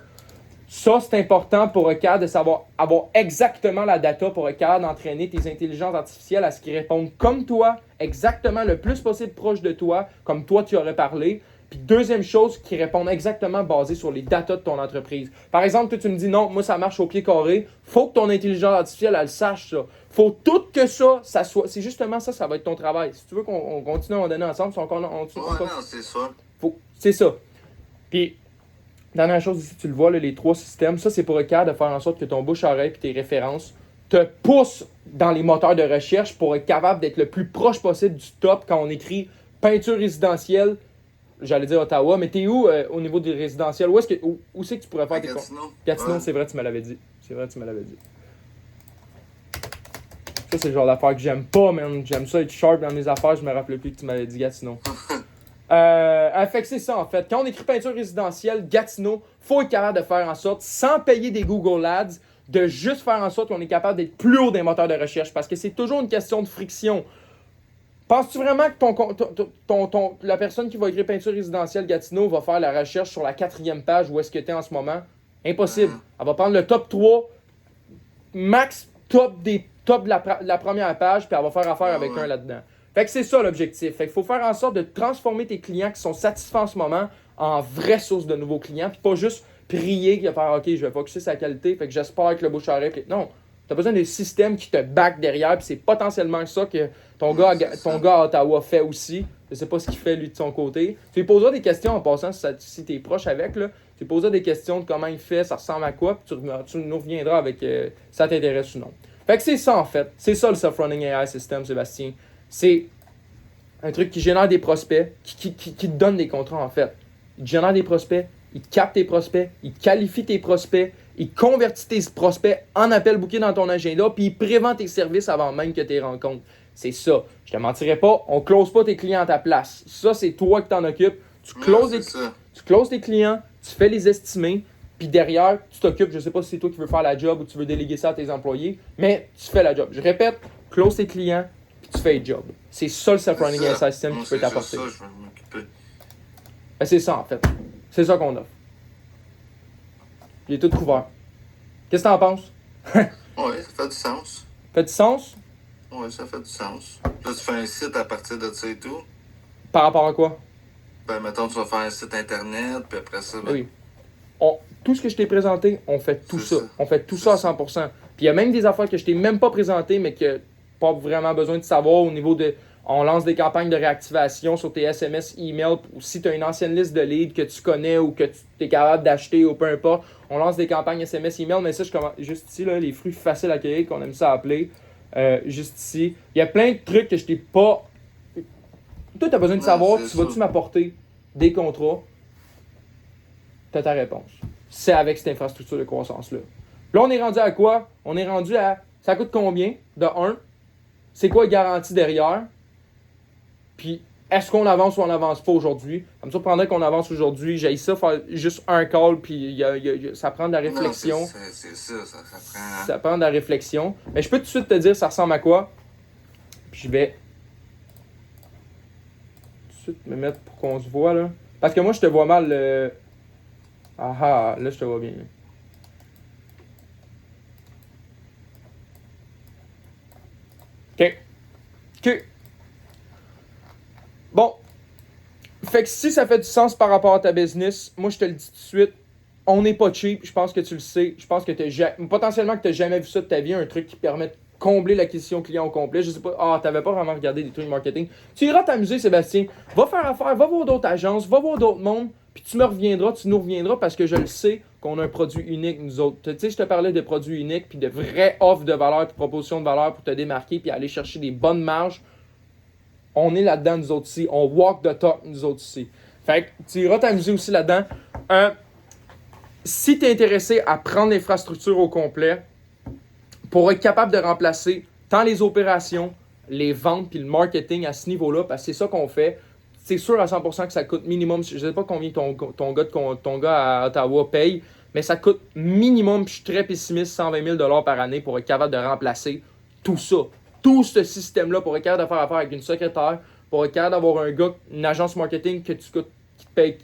Ça, c'est important pour être capable de savoir avoir exactement la data pour être capable d'entraîner tes intelligences artificielles à ce qu'ils répondent comme toi, exactement le plus possible proche de toi, comme toi tu aurais parlé. Puis deuxième chose, qui répondent exactement basé sur les datas de ton entreprise. Par exemple, toi tu me dis non, moi ça marche au pied carré. Faut que ton intelligence artificielle, elle sache ça. Faut tout que ça soit. C'est justement ça, ça va être ton travail. Si tu veux qu'on continue à en donner ensemble, Ouais, non, c'est ça. c'est ça. Puis, dernière chose ici, tu le vois, là, les trois systèmes, ça c'est pour être capable de faire en sorte que ton bouche-oreille et tes références te poussent dans les moteurs de recherche pour être capable d'être le plus proche possible du top quand on écrit peinture résidentielle. J'allais dire Ottawa, mais t'es où au niveau des résidentiels? Où c'est que tu pourrais faire tes Gatineau. Gatineau, Ouais. c'est vrai, tu me l'avais dit. C'est vrai, tu me l'avais dit. Ça, c'est le genre d'affaires que j'aime pas, man. J'aime ça être sharp dans mes affaires. Je me rappelais plus que tu m'avais dit Gatineau. Fait que c'est ça, en fait. Quand on écrit peinture résidentielle, Gatineau, faut être capable de faire en sorte, sans payer des Google Ads, de juste faire en sorte qu'on est capable d'être plus haut des moteurs de recherche. Parce que c'est toujours une question de friction. Penses-tu vraiment que la personne qui va écrire peinture résidentielle Gatineau va faire la recherche sur la 4e page où est-ce que tu es en ce moment? Impossible. Elle va prendre le top 3, max top de la première page, puis elle va faire affaire avec un là-dedans. Fait que c'est ça l'objectif. Fait qu'il faut faire en sorte de transformer tes clients qui sont satisfaits en ce moment en vraies sources de nouveaux clients, puis pas juste prier qu'il va faire OK, je vais focuser sur la qualité, fait que j'espère que le bouche-à-oreille. Non. Tu as besoin d'un système qui te back derrière, puis c'est potentiellement ça que ton gars à Ottawa fait aussi. Je sais pas ce qu'il fait lui de son côté. Tu lui poseras des questions en passant si tu es proche avec. Là. Tu lui poseras des questions de comment il fait, ça ressemble à quoi, puis tu nous reviendras avec si ça t'intéresse ou non. Fait que c'est ça en fait. C'est ça le Self-Running AI System, Sébastien. C'est un truc qui génère des prospects, qui te donne des contrats en fait. Il te génère des prospects, il te capte tes prospects, il te qualifie tes prospects, il convertit tes prospects en appels bookés dans ton agenda, puis il prévend tes services avant même que tu les rencontres. C'est ça. Je te mentirai pas, on close pas tes clients à ta place. Ça, c'est toi qui t'en occupes. Tu closes tes clients, tu fais les estimer, puis derrière, tu t'occupes, je sais pas si c'est toi qui veux faire la job ou tu veux déléguer ça à tes employés, mais tu fais la job. Je répète, close tes clients, puis tu fais le job. C'est ça le Self-Running AI System qui peut t'apporter. C'est ça, je vais m'occuper. Ben, c'est ça en fait. C'est ça qu'on offre. Il est tout couvert. Qu'est-ce que t'en penses? Oui, ça fait du sens. Fait du sens? Oui, ça fait du sens. Là, tu fais un site à partir de ça et tout. Par rapport à quoi? Ben, mettons, tu vas faire un site internet, puis après ça, ben, Oui. Tout ce que je t'ai présenté, on fait tout C'est ça. ça. On fait tout ça à 100%. Puis il y a même des affaires que je t'ai même pas présentées, mais que pas vraiment besoin de savoir au niveau de... On lance des campagnes de réactivation sur tes SMS, email, ou si tu as une ancienne liste de leads que tu connais ou que tu es capable d'acheter ou peu importe, on lance des campagnes SMS, email, mais ça, je commence juste ici, là, les fruits faciles à cueillir, qu'on aime ça appeler, juste ici. Il y a plein de trucs que je t'ai pas... Toi, tu as besoin de Non, savoir, c'est tu ça. vas-tu m'apporter des contrats? T'as ta réponse. C'est avec cette infrastructure de croissance-là. Là, on est rendu à quoi? On est rendu à... Ça coûte combien? De 1. C'est quoi la garantie derrière? Puis, est-ce qu'on avance ou on n'avance pas aujourd'hui? Ça me surprendrait qu'on avance aujourd'hui. J'ai ça, faire juste un call, puis ça prend de la réflexion. Non, c'est ça, ça prend... Ça prend de la réflexion. Mais je peux tout de suite te dire ça ressemble à quoi. Puis je vais tout de suite me mettre pour qu'on se voit, là. Parce que moi, je te vois mal. Ah, là, je te vois bien. OK. Bon. Fait que si ça fait du sens par rapport à ta business, moi, je te le dis tout de suite, on n'est pas cheap. Je pense que tu le sais. Je pense que potentiellement que tu n'as jamais vu ça de ta vie, un truc qui permet de combler l'acquisition client au complet. Je sais pas, t'avais pas vraiment regardé des trucs de marketing. Tu iras t'amuser, Sébastien. Va faire affaire, va voir d'autres agences, va voir d'autres mondes, puis tu nous reviendras parce que je le sais qu'on a un produit unique, nous autres. Tu sais, je te parlais de produits uniques, puis de vraies offres de valeur, de propositions de valeur pour te démarquer, puis aller chercher des bonnes marges. On est là-dedans, nous autres ici. On walk the talk, nous autres ici. Fait que tu iras t'amuser aussi là-dedans. Si tu es intéressé à prendre l'infrastructure au complet, pour être capable de remplacer tant les opérations, les ventes puis le marketing à ce niveau-là, parce que c'est ça qu'on fait, c'est sûr à 100% que ça coûte minimum, je ne sais pas combien ton gars à Ottawa paye, mais ça coûte minimum, puis je suis très pessimiste, 120 000 par année pour être capable de remplacer tout ça. Tout ce système-là, pour être capable de faire affaire avec une secrétaire, pour être capable d'avoir un gars, une agence marketing que tu payes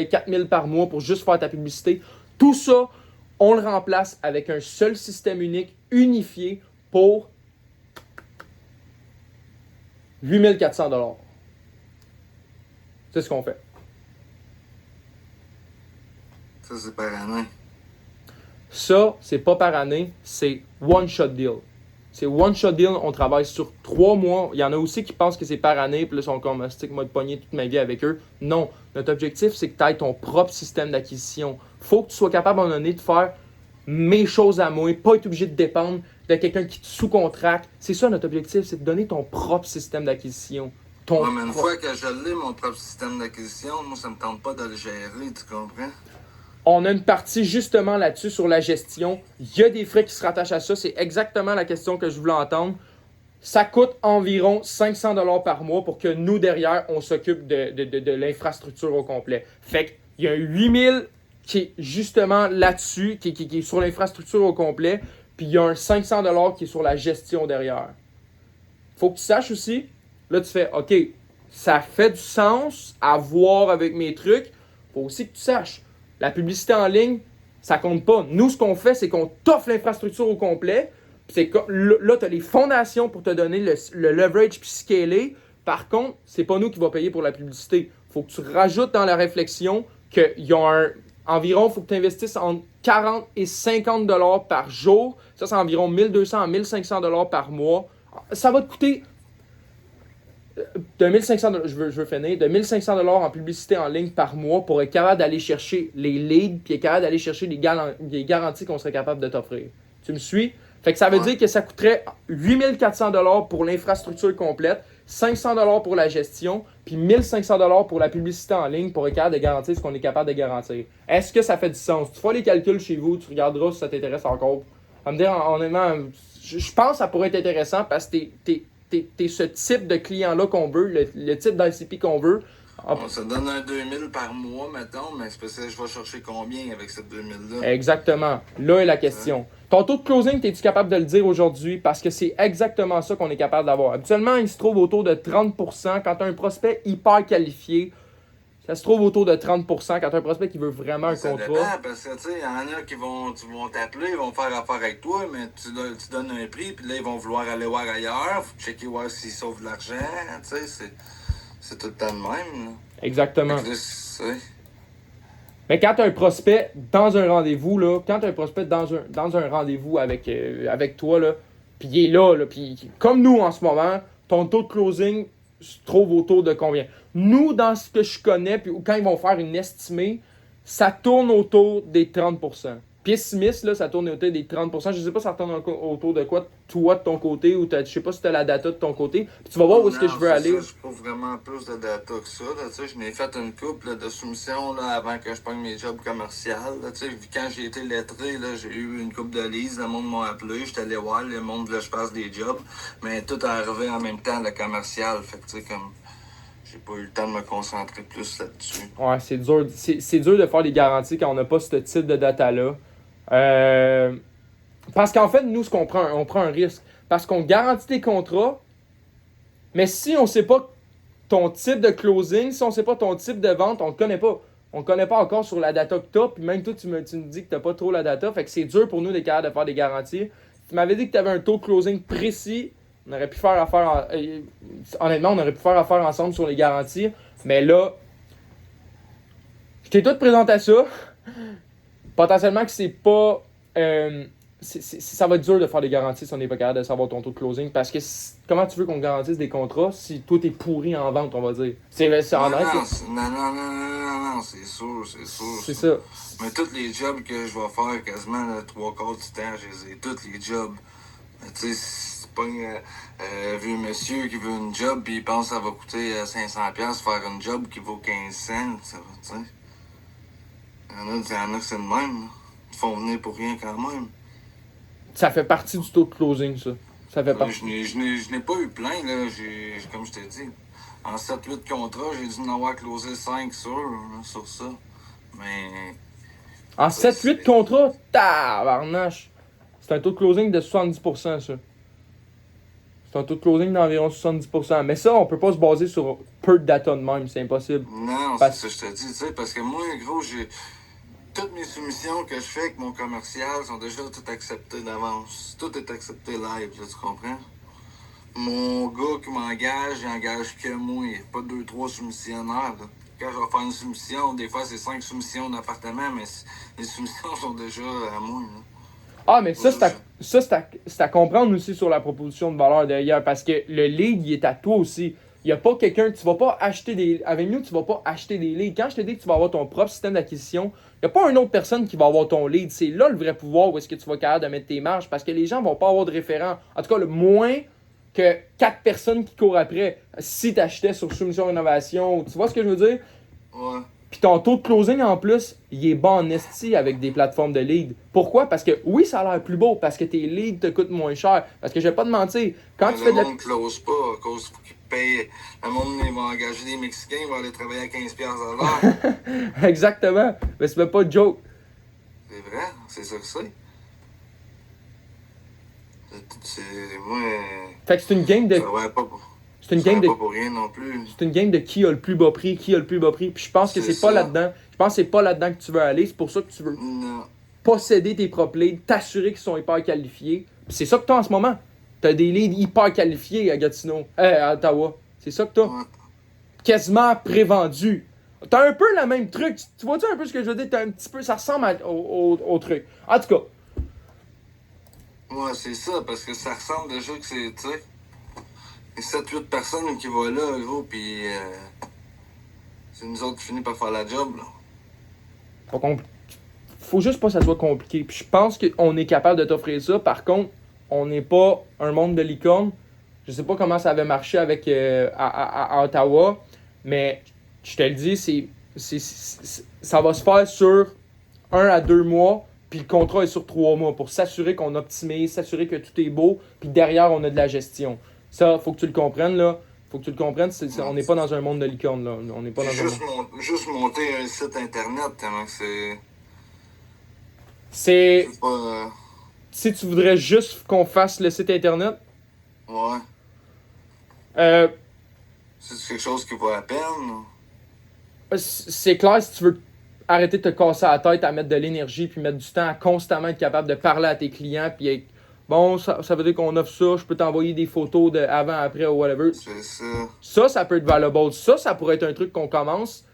4 000 par mois pour juste faire ta publicité. Tout ça, on le remplace avec un seul système unique, unifié, pour 8 400 $. C'est ce qu'on fait. Ça, c'est par année. Ça, c'est pas par année, c'est one-shot deal. C'est one-shot deal, on travaille sur 3 mois. Il y en a aussi qui pensent que c'est par année, puis là, ils sont comme stick, moi de pogner toute ma vie avec eux. Non, notre objectif, c'est que tu aies ton propre système d'acquisition. Faut que tu sois capable à un moment donné de faire mes choses à moi, pas être obligé de dépendre de quelqu'un qui te sous-contracte. C'est ça notre objectif, c'est de donner ton propre système d'acquisition. Ouais, mais une fois que je l'ai, mon propre système d'acquisition, moi, ça me tente pas de le gérer, tu comprends? On a une partie justement là-dessus sur la gestion. Il y a des frais qui se rattachent à ça. C'est exactement la question que je voulais entendre. Ça coûte environ 500 $ par mois pour que nous, derrière, on s'occupe de l'infrastructure au complet. Fait qu'il y a un 8000 qui est justement là-dessus, qui est sur l'infrastructure au complet, puis il y a un 500 $ qui est sur la gestion derrière. Faut que tu saches aussi, là tu fais, OK, ça fait du sens à voir avec mes trucs. Faut aussi que tu saches, la publicité en ligne, ça compte pas. Nous, ce qu'on fait, c'est qu'on t'offre l'infrastructure au complet. C'est que, là, tu as les fondations pour te donner le leverage puis scaler. Par contre, c'est pas nous qui va payer pour la publicité. Faut que tu rajoutes dans la réflexion qu'il y a environ, il faut que tu investisses entre 40 et 50 $ par jour. Ça, c'est environ 1200 à 1500 $ par mois. Ça va te coûter de 1500 $, je veux finir, de 1500 $ en publicité en ligne par mois pour être capable d'aller chercher les leads puis être capable d'aller chercher les garanties qu'on serait capable de t'offrir. Tu me suis? Fait que ça veut dire que ça coûterait 8400 $ pour l'infrastructure complète, 500 $ pour la gestion, puis 1500 $ pour la publicité en ligne pour être capable de garantir ce qu'on est capable de garantir. Est-ce que ça fait du sens? Tu feras les calculs chez vous, tu regarderas si ça t'intéresse encore. Ça me dire, honnêtement, je pense que ça pourrait être intéressant parce que t'es ce type de client-là qu'on veut, le type d'ICP qu'on veut. Bon, ça donne un 2000 par mois, mettons, mais c'est parce que je vais chercher combien avec ce 2000-là? Exactement. Là est la question. Ton taux de closing, es-tu capable de le dire aujourd'hui? Parce que c'est exactement ça qu'on est capable d'avoir. Habituellement, il se trouve autour de 30%. Quand tu as un prospect hyper qualifié, Ça se trouve autour de 30% quand un prospect qui veut vraiment un Ça contrat. dépend, parce que, tu sais, il y en a qui vont t'appeler, ils vont faire affaire avec toi, mais tu donnes un prix, puis là, ils vont vouloir aller voir ailleurs, faut checker voir s'ils sauvent de l'argent, tu sais, c'est tout le temps de même, là. Exactement. Fait que là, c'est... Mais quand tu as un prospect dans un rendez-vous, là, quand tu as un prospect dans un rendez-vous avec toi, là, puis il est là, puis comme nous en ce moment, ton taux de closing se trouve autour de combien? Nous, dans ce que je connais, puis quand ils vont faire une estimée, ça tourne autour des 30%. Puis Smith, là, ça tourne autour des 30%. Je sais pas si ça tourne autour de quoi, toi, de ton côté, ou je sais pas si tu as la data de ton côté. Puis tu vas voir où est-ce que je veux aller. Ça, je trouve vraiment plus de data que ça. Là, je n'ai fait une couple là, de soumissions là, avant que je prenne mes jobs commerciaux. Là, quand j'ai été lettré, là, j'ai eu une couple de leads, le monde m'a appelé, j'étais allé voir, le monde voulait que je fasse des jobs. Mais tout est arrivé en même temps, le commercial. Fait que tu sais, comme j'ai pas eu le temps de me concentrer plus là-dessus. Ouais, c'est dur. C'est dur de faire des garanties quand on n'a pas ce type de data-là. Parce qu'en fait, nous, ce qu'on prend, on prend un risque. Parce qu'on garantit tes contrats, mais si on ne sait pas ton type de closing, si on ne sait pas ton type de vente, on ne le connaît pas. On ne connaît pas encore sur la data que tu as, puis même toi, tu me dis que tu n'as pas trop la data, fait que c'est dur pour nous d'être capable de faire des garanties. Tu m'avais dit que tu avais un taux de closing précis, on aurait pu faire affaire, honnêtement, on aurait pu faire affaire ensemble sur les garanties, mais là, je t'ai tout présenté à ça. Potentiellement que c'est pas... ça va être dur de faire des garanties si on n'est pas capable de savoir ton taux de closing. Parce que comment tu veux qu'on garantisse des contrats si toi t'es pourri en vente, on va dire? C'est honnête. Non, c'est sûr. C'est ça. Mais tous les jobs que je vais faire, quasiment le 3/4 du temps, je les ai tous les jobs. Tu sais, c'est pas un vieux monsieur qui veut une job puis il pense que ça va coûter 500$ faire une job qui vaut 15 cents, ça va, tu sais. Il y en a que c'est de même, là. Ils font venir pour rien quand même. Ça fait partie du taux de closing, ça. Ça fait partie. Je n'ai pas eu plein, là. Comme je t'ai dit, en 7-8 contrats, j'ai dû en avoir closé 5 sur ça. Mais... En 7-8 contrats, tabarnache! C'est un taux de closing de 70%, ça. C'est un taux de closing d'environ 70%. Mais ça, on peut pas se baser sur peu de data de même, c'est impossible. Non, c'est ça que je te dis, tu sais, parce que moi, gros, j'ai... Toutes mes soumissions que je fais avec mon commercial sont déjà toutes acceptées d'avance. Tout est accepté live, là, tu comprends? Mon gars qui m'engage, il engage que moi. Il n'y a pas 2-3 soumissionnaires, là. Quand je vais faire une soumission, des fois c'est 5 soumissions d'appartement, mais les soumissions sont déjà à moi, là. Ah, mais ça, c'est à comprendre aussi sur la proposition de valeur derrière, parce que le lead, il est à toi aussi. Il n'y a pas quelqu'un, tu vas pas acheter des... Avec nous, tu vas pas acheter des leads. Quand je te dis que tu vas avoir ton propre système d'acquisition, il n'y a pas une autre personne qui va avoir ton lead. C'est là le vrai pouvoir où est-ce que tu vas être capable de mettre tes marges, parce que les gens vont pas avoir de référent. En tout cas, le moins que 4 personnes qui courent après si tu achetais sur soumission rénovation. Tu vois ce que je veux dire? Ouais. Puis ton taux de closing en plus, il est bas en esti avec des plateformes de leads. Pourquoi? Parce que oui, ça a l'air plus beau, parce que tes leads te coûtent moins cher. Parce que je vais pas te mentir, quand tu fais de la... Le monde ne close pas à cause qu'ils payent. Le monde, ils vont engager des Mexicains, ils vont aller travailler à 15$ à l'heure. Exactement. Mais c'est pas de joke. C'est vrai, c'est ça que c'est. Moi... Fait que c'est une game de... Ça va pas pour... C'est une game de... pas pour rien non plus. C'est une game de qui a le plus bas prix, qui a le plus bas prix. Puis je pense que c'est pas ça. là-dedans. Je pense que c'est pas là-dedans que tu veux aller. C'est pour ça que tu veux Non. posséder tes propres leads, t'assurer qu'ils sont hyper qualifiés. Puis c'est ça que t'as en ce moment. T'as des leads hyper qualifiés à Gatineau. À Ottawa. C'est ça que t'as. Ouais. Quasiment prévendus. T'as un peu le même truc. Tu vois-tu un peu ce que je veux dire? T'as un petit peu... Ça ressemble au truc. En tout cas. Ouais, c'est ça, parce que ça ressemble déjà que c'est, tu sais, 7-8 personnes qui vont là, gros, pis c'est nous autres qui finissent par faire la job, là. Faut juste pas que ça soit compliqué. Puis je pense qu'on est capable de t'offrir ça. Par contre, on n'est pas un monde de licorne. Je sais pas comment ça avait marché avec à Ottawa, mais je te le dis, ça va se faire sur 1 à 2 mois, puis le contrat est sur 3 mois pour s'assurer qu'on optimise, s'assurer que tout est beau, puis derrière, on a de la gestion. Ça, faut que tu le comprennes, là. Faut que tu le comprennes, on n'est pas dans un monde de licorne, là. On n'est pas dans Juste monter un site internet, tellement que c'est... C'est pas... si tu voudrais juste qu'on fasse le site internet, Ouais. C'est quelque chose qui vaut la peine, ou? c'est clair, si tu veux arrêter de te casser la tête à mettre de l'énergie puis mettre du temps à constamment être capable de parler à tes clients puis être, bon, ça veut dire qu'on offre ça, je peux t'envoyer des photos de avant, après ou whatever. C'est ça. Ça peut être valuable. Ça pourrait être un truc qu'on commence.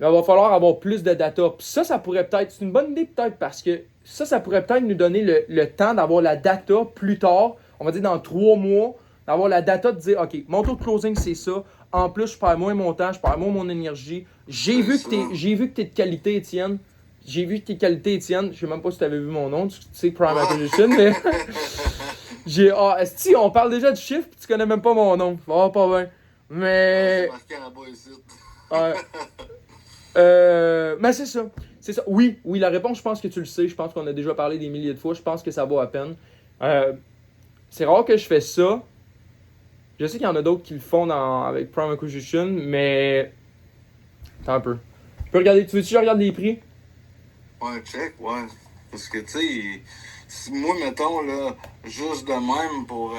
Mais il va falloir avoir plus de data. Puis ça pourrait peut-être, c'est une bonne idée peut-être parce que ça pourrait peut-être nous donner le temps d'avoir la data plus tard, on va dire dans 3 mois, d'avoir la data de dire, OK, mon taux de closing c'est ça, en plus je perds moins mon temps, je perds moins mon énergie. J'ai vu que t'es de qualité, Étienne. Je sais même pas si tu avais vu mon nom, tu sais Prime Acquisition, mais si on parle déjà du chiffre, puis tu connais même pas mon nom. Va pas bien. Mais C'est marqué en bas ici. mais c'est ça. Oui, la réponse, je pense que tu le sais. Je pense qu'on a déjà parlé des milliers de fois. Je pense que ça vaut à peine. C'est rare que je fais ça. Je sais qu'il y en a d'autres qui le font avec Prime Acquisition, mais... Attends un peu. Tu veux-tu que je regarde les prix? Ouais, check, ouais. Parce que, tu sais, si moi, mettons, là, juste de même pour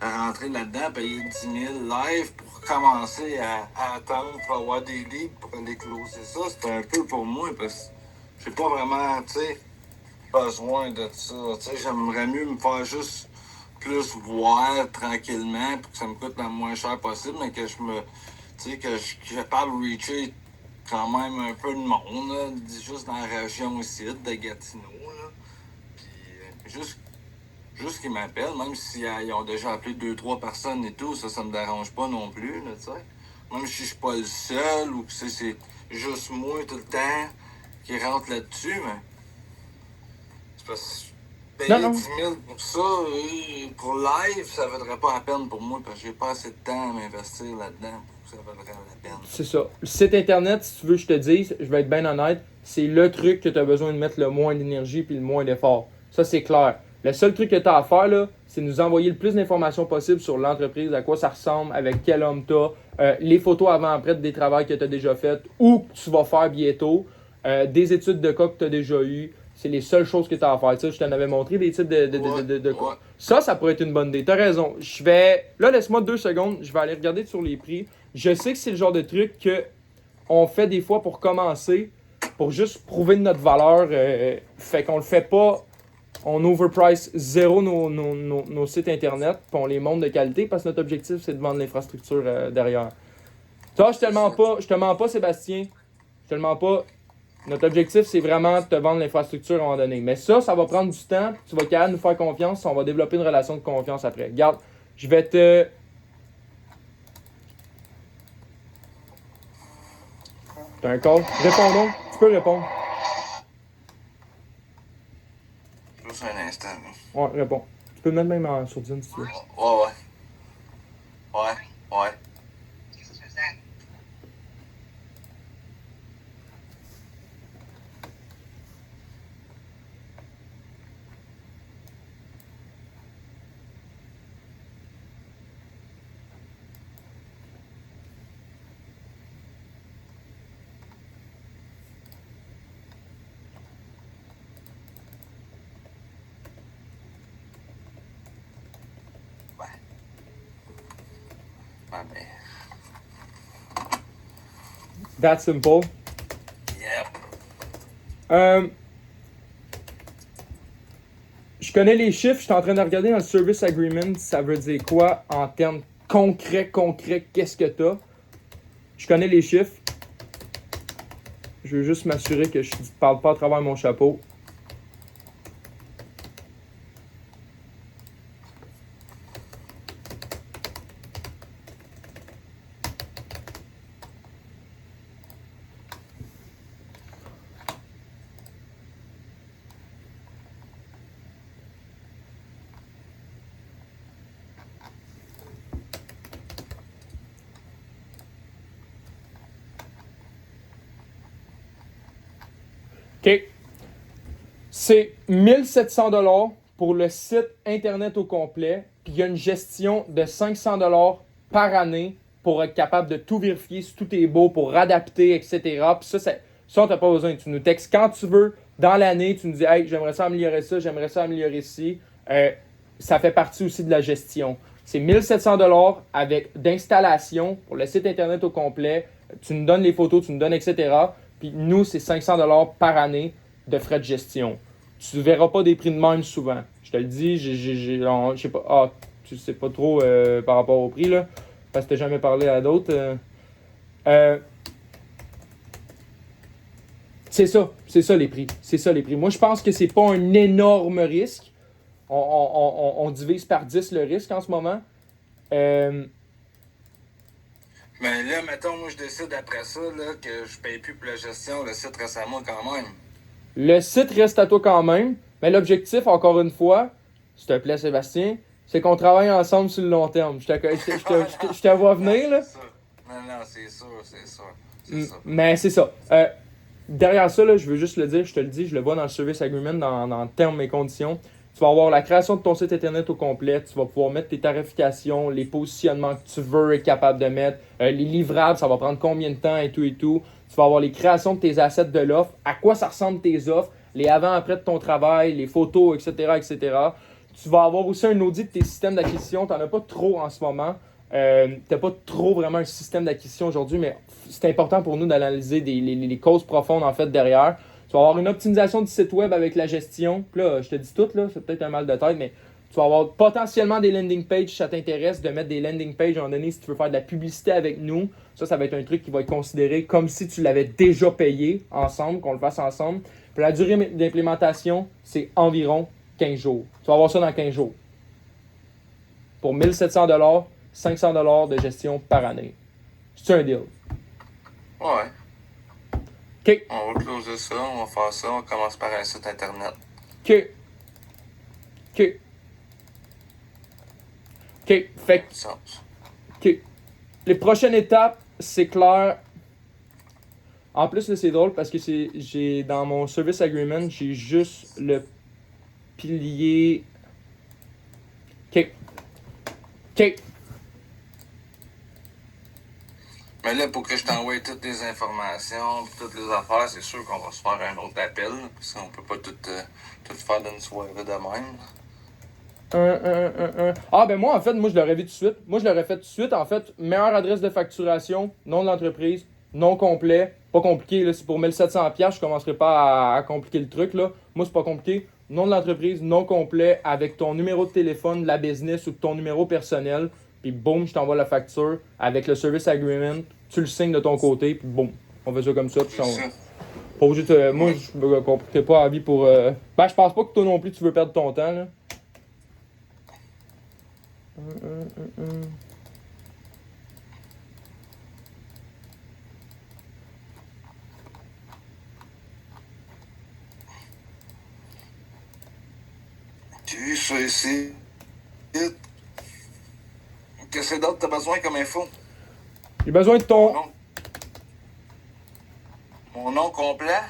rentrer là-dedans, payer 10 000 live pour commencer à attendre pour avoir des leads pour aller closer ça, c'est un peu pour moi parce que j'ai pas vraiment, tu sais, besoin de ça. Tu sais, j'aimerais mieux me faire juste plus voir tranquillement pour que ça me coûte le moins cher possible, mais que je me, tu sais, que je capable de reacher quand même un peu de monde, là, juste dans la région ici, de Gatineau, là. Puis juste qu'ils m'appellent, même s'ils ont déjà appelé 2-3 personnes et tout, ça me dérange pas non plus, là, tu sais. Même si je suis pas le seul ou que c'est juste moi tout le temps qui rentre là-dessus, mais c'est parce que payer 10 000 pour ça, pour live, ça vaudrait pas la peine pour moi parce que j'ai pas assez de temps à m'investir là-dedans. Ça vaudrait la peine. C'est ça. Le site internet, si tu veux que je te dise, je vais être bien honnête, c'est le truc que tu as besoin de mettre le moins d'énergie puis le moins d'effort. Ça, c'est clair. Le seul truc que tu as à faire, là, c'est nous envoyer le plus d'informations possible sur l'entreprise, à quoi ça ressemble, avec quel homme tu as, les photos avant-après des travaux que tu as déjà fait ou que tu vas faire bientôt, des études de cas que tu as déjà eues. C'est les seules choses que tu as à faire. Tu sais, je t'en avais montré des types de cas. Ouais. Ça pourrait être une bonne idée. Tu as raison. Là, laisse-moi 2 secondes. Je vais aller regarder sur les prix. Je sais que c'est le genre de truc qu'on fait des fois pour commencer, pour juste prouver de notre valeur. Fait qu'on le fait pas. On overprice zéro nos sites internet, puis on les monte de qualité parce que notre objectif, c'est de vendre l'infrastructure derrière. Ça, je te mens pas, Sébastien. Je te le mens pas. Notre objectif, c'est vraiment de te vendre l'infrastructure à un moment donné. Mais ça va prendre du temps. Tu vas capable de nous faire confiance. On va développer une relation de confiance après. Regarde, je vais te... T'as un call? Réponds donc. Tu peux répondre. Juste un instant. Là. Ouais, réponds. Tu peux me mettre même en sourdine si tu veux. Ouais. Ma mère. That's simple. Yep. Je connais les chiffres, je suis en train de regarder dans le service agreement, ça veut dire quoi en termes concrets, qu'est-ce que t'as. Je connais les chiffres. Je veux juste m'assurer que je ne parle pas à travers mon chapeau. OK. C'est 1700$ pour le site internet au complet. Puis il y a une gestion de 500$ par année pour être capable de tout vérifier si tout est beau, pour adapter, etc. Puis ça on n'a pas besoin. Tu nous textes quand tu veux dans l'année. Tu nous dis « Hey, j'aimerais ça améliorer ça, j'aimerais ça améliorer ci. » Ça fait partie aussi de la gestion. C'est 1700$ avec d'installation pour le site internet au complet, Tu nous donnes les photos, tu nous donnes, etc. Puis nous, c'est 500$ par année de frais de gestion. Tu ne verras pas des prix de même souvent. Je te le dis, je sais pas. Ah, tu sais pas trop par rapport au prix, là. Parce que tu n'as jamais parlé à d'autres. C'est ça les prix. C'est ça les prix. Moi, je pense que c'est pas un énorme risque. On divise par 10 le risque en ce moment. Mais là, mettons, moi, je décide après ça là, que je paye plus pour la gestion. Le site reste à moi quand même. Le site reste à toi quand même. Mais l'objectif, encore une fois, s'il te plaît, Sébastien, c'est qu'on travaille ensemble sur le long terme. Je te vois venir, là. Non, c'est sûr. Mais c'est ça. Derrière ça, là, je veux juste le dire, je te le dis, je le vois dans le service agreement, dans termes et conditions. Tu vas avoir la création de ton site internet au complet, tu vas pouvoir mettre tes tarifications, les positionnements que tu veux être capable de mettre, les livrables, ça va prendre combien de temps et tout. Tu vas avoir les créations de tes assets de l'offre, à quoi ça ressemble tes offres, les avant-après de ton travail, les photos, etc. Tu vas avoir aussi un audit de tes systèmes d'acquisition, tu n'en as pas trop en ce moment. Tu n'as pas trop vraiment un système d'acquisition aujourd'hui, mais c'est important pour nous d'analyser les causes profondes en fait derrière. Tu vas avoir une optimisation du site web avec la gestion. Puis là, je te dis tout, là, c'est peut-être un mal de tête, mais tu vas avoir potentiellement des landing pages si ça t'intéresse, de mettre des landing pages à un moment donné si tu veux faire de la publicité avec nous. Ça va être un truc qui va être considéré comme si tu l'avais déjà payé ensemble, qu'on le fasse ensemble. Puis la durée d'implémentation, c'est environ 15 jours. Tu vas avoir ça dans 15 jours. Pour 1700$, 500$ de gestion par année. C'est un deal? Ouais. OK. On va closer ça, on va faire ça. On commence par un site internet. OK. Fait que... OK. Les prochaines étapes, c'est clair. En plus, là, c'est drôle parce que j'ai dans mon service agreement, j'ai juste le pilier... OK. Mais là, pour que je t'envoie toutes les informations, toutes les affaires, c'est sûr qu'on va se faire un autre appel. Parce qu'on peut pas tout faire d'une soirée de même. Ah, ben moi, en fait, moi, je l'aurais vu tout de suite. Moi, je l'aurais fait tout de suite. En fait, meilleure adresse de facturation, nom de l'entreprise, nom complet. Pas compliqué, là. C'est pour 1700$, je commencerai pas à compliquer le truc, là. Moi, c'est pas compliqué. Nom de l'entreprise, nom complet, avec ton numéro de téléphone de la business ou de ton numéro personnel. Puis boum, je t'envoie la facture avec le service agreement. Tu le signes de ton côté, puis boum. On fait ça comme ça. Puis pas obligé de... Moi, je me compliquerai pas la vie pour... Ben, je pense pas que toi non plus, tu veux perdre ton temps, là. Tu ça ici. Qu'est-ce que d'autre t'as besoin comme info? J'ai besoin de Mon nom complet?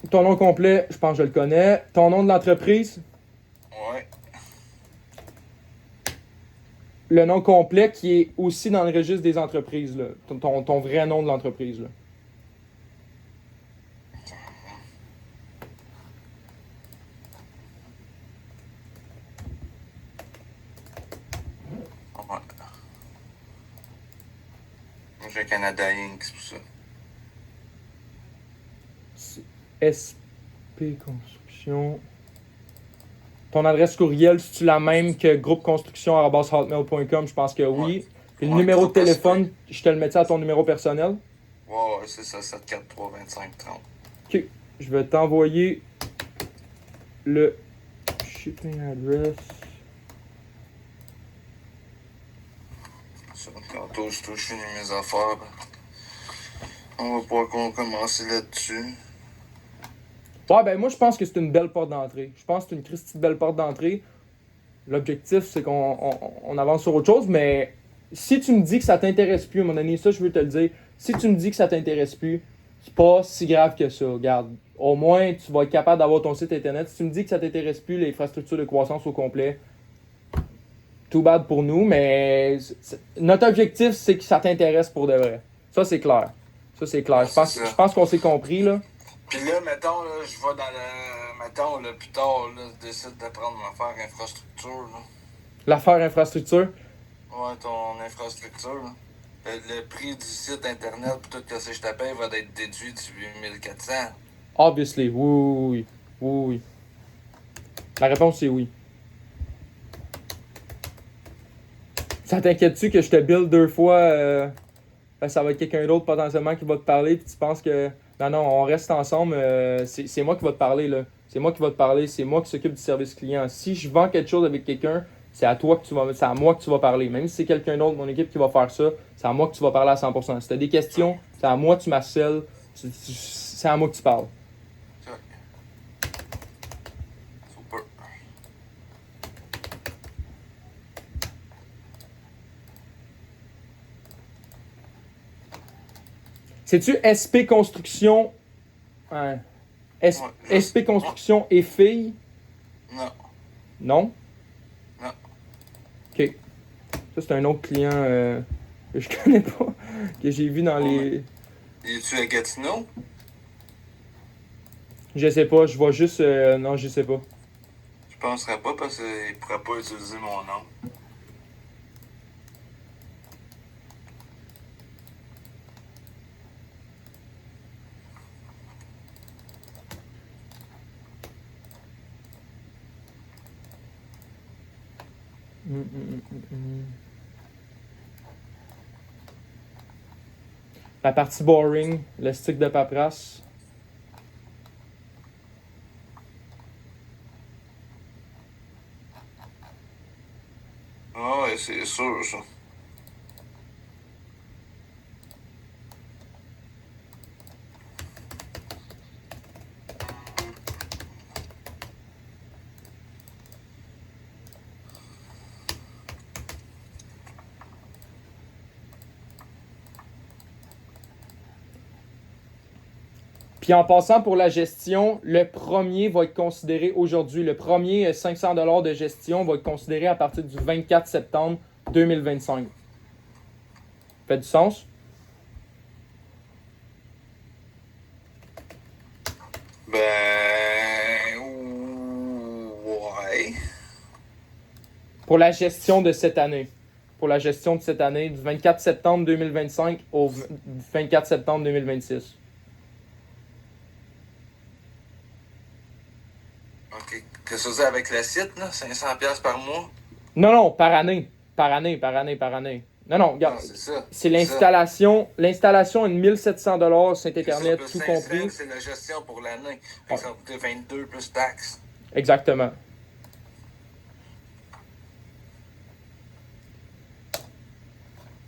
ton nom complet, je pense que je le connais. Ton nom de l'entreprise. Ouais. Le nom complet qui est aussi dans le registre des entreprises, là. Ton vrai nom de l'entreprise, là. Ouais. Moi, j'ai Canada Inc., c'est pour ça. SP Construction. Ton adresse courriel, c'est-tu la même que groupeconstruction@hotmail.com? Je pense que oui. Puis le numéro de téléphone, je te le mettais à ton numéro personnel? Ouais, c'est ça, 743-2530. Ok. Je vais t'envoyer le shipping address. Ça, tantôt, je finis mes affaires. On va pouvoir commencer là-dessus. Ouais, ben moi, je pense que c'est une belle porte d'entrée. Je pense que c'est une Christie de belle porte d'entrée. L'objectif, c'est qu'on avance sur autre chose, mais si tu me dis que ça t'intéresse plus, à un moment donné, ça, je veux te le dire. Si tu me dis que ça t'intéresse plus, c'est pas si grave que ça. Regarde, au moins, tu vas être capable d'avoir ton site internet. Si tu me dis que ça t'intéresse plus, l'infrastructure de croissance au complet, too bad pour nous, mais notre objectif, c'est que ça t'intéresse pour de vrai. Ça, c'est clair. Je pense qu'on s'est compris, là. Puis là, mettons, là, je vais dans le... Mettons, là, plus tard, là, je décide de prendre l'affaire infrastructure, là. L'affaire infrastructure. Ouais, ton infrastructure, là. Le prix du site internet pour tout ce que je te paye va être déduit du 8400. Obviously, oui. Oui. La réponse c'est oui. Ça t'inquiète-tu que je te build 2 fois? Ça va être quelqu'un d'autre potentiellement qui va te parler, puis tu penses que non, on reste ensemble, c'est moi qui va te parler là. C'est moi qui va te parler, c'est moi qui s'occupe du service client. Si je vends quelque chose avec quelqu'un, c'est à moi que tu vas parler. Même si c'est quelqu'un d'autre, mon équipe qui va faire ça, c'est à moi que tu vas parler à 100%. Si tu as des questions, c'est à moi que tu m'harcèles, c'est à moi que tu parles. Ok. Super. C'est-tu SP Construction? Ouais. SP Construction et filles? Non. Non? Non. Ok. Ça, c'est un autre client que je connais pas, que j'ai vu dans les. Es-tu à Gatineau? Je sais pas, je vois juste. Non, je sais pas. Je penserais pas parce qu'il pourrait pas utiliser mon nom. La partie boring, le stick de paperasse. Ah ouais, c'est sûr, ça. Puis en passant pour la gestion, le premier va être considéré aujourd'hui. Le premier 500$ de gestion va être considéré à partir du 24 septembre 2025. Fait du sens? Ouais. Pour la gestion de cette année. Pour la gestion de cette année, du 24 septembre 2025 au 24 septembre 2026. Ok. Qu'est-ce que c'est avec le site, là? 500$ par mois? Non, par année. Par année. Non, regarde. Non, c'est ça. C'est l'installation. L'installation est de 1700$, site C'est ça, internet, plus tout 500, compris. c'est la gestion pour l'année. Fait que ça va coûter 22 plus taxes. Exactement.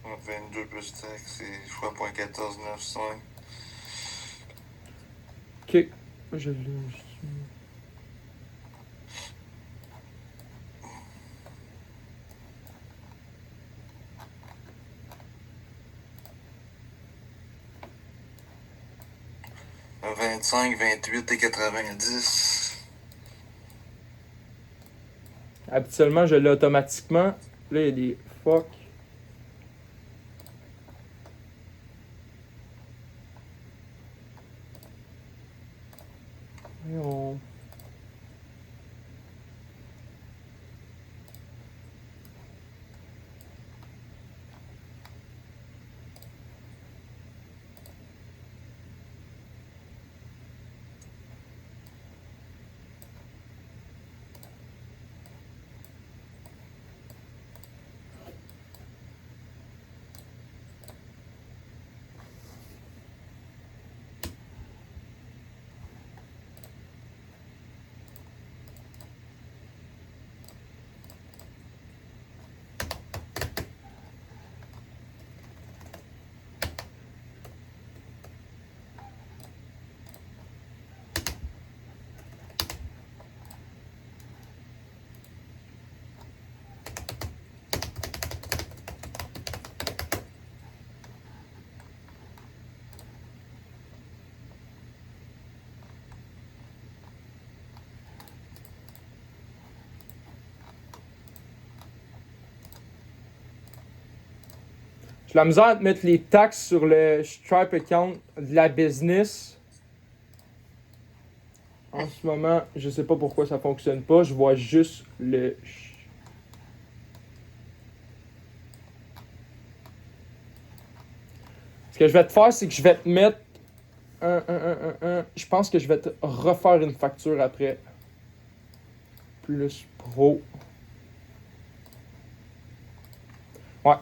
Donc, 22 plus taxes, c'est fois 0.1495. Ok. Je l'ai. 25, 28 et 90. Habituellement, je l'ai automatiquement. Là, il y a des fuck. Voyons. J'ai la misère à te mettre les taxes sur le Stripe account de la business. En ce moment, je sais pas pourquoi ça fonctionne pas. Je vois juste le. Ce que je vais te faire, c'est que je vais te mettre je pense que je vais te refaire une facture après. Plus pro. Ouais.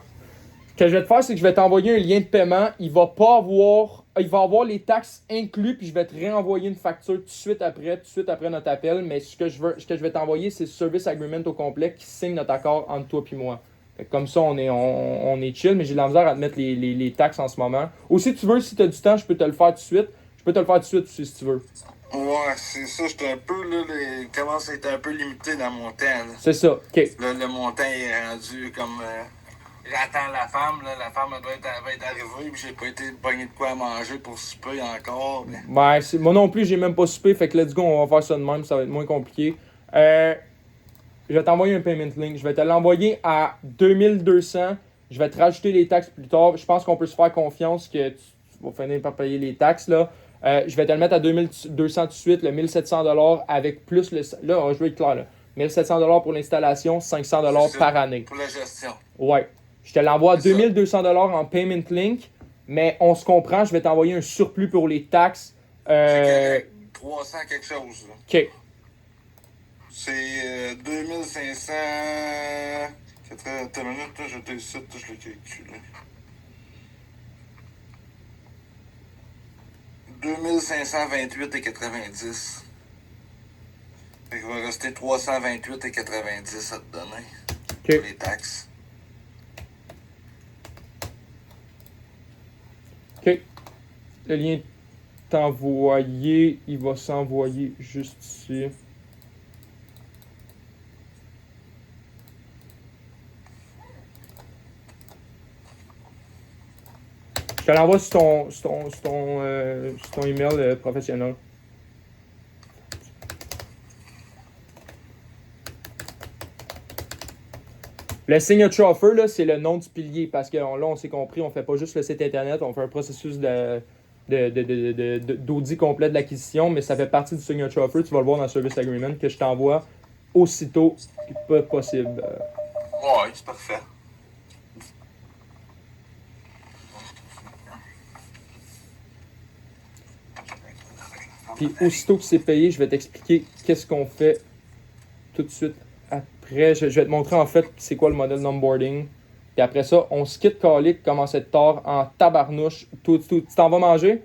Ce que je vais te faire, c'est que je vais t'envoyer un lien de paiement. Il va avoir les taxes inclus, puis je vais te réenvoyer une facture tout de suite après notre appel. Mais ce que je vais t'envoyer, c'est le service agreement au complet qui signe notre accord entre toi et moi. Fait que comme ça, on est chill, mais j'ai de la misère à te mettre les taxes en ce moment. Ou si tu veux, si tu as du temps, je peux te le faire tout de suite. Je peux te le faire tout de suite aussi, si tu veux. Ouais, c'est ça, j'étais un peu, là, commence à être un peu limité dans mon temps, là. C'est ça, ok. Là, le montant est rendu comme... j'attends la femme, là, la femme elle va être arrivée, puis j'ai pas été pogné de quoi à manger pour souper encore. Mais... Ouais, moi non plus, j'ai même pas soupé, fait que let's go, on va faire ça de même, ça va être moins compliqué. Je vais t'envoyer un payment link, je vais te l'envoyer à 2200, je vais te rajouter les taxes plus tard. Je pense qu'on peut se faire confiance que tu vas finir par payer les taxes, là. Je vais te le mettre à 2200 tout de suite, le 1700$ avec plus le... Là, je vais être clair, là. 1700$ pour l'installation, 500$ par année. Pour la gestion. Ouais. Je te l'envoie à 2200$ en payment link, mais on se comprend, je vais t'envoyer un surplus pour les taxes. C'est 300 quelque chose, là. OK. C'est 2500... Attends une minute, là, je te le cite, je le calcule. 2528,90. Fait qu'il va rester 328,90 à te donner. OK. Pour les taxes. OK. Le lien est envoyé. Il va s'envoyer juste ici. Je te l'envoie sur ton email professionnel. Le signature offer, là, c'est le nom du pilier parce que là, on s'est compris, on fait pas juste le site internet, on fait un processus d'audit complet de l'acquisition, mais ça fait partie du signature offer. Tu vas le voir dans le service agreement que je t'envoie aussitôt que possible. Ouais, c'est parfait. Puis aussitôt que c'est payé, je vais t'expliquer qu'est-ce qu'on fait tout de suite après. Je vais te montrer en fait c'est quoi le modèle d'onboarding. Puis après ça, on se quitte Calic, commence à être tard en tabarnouche. Tu t'en vas manger?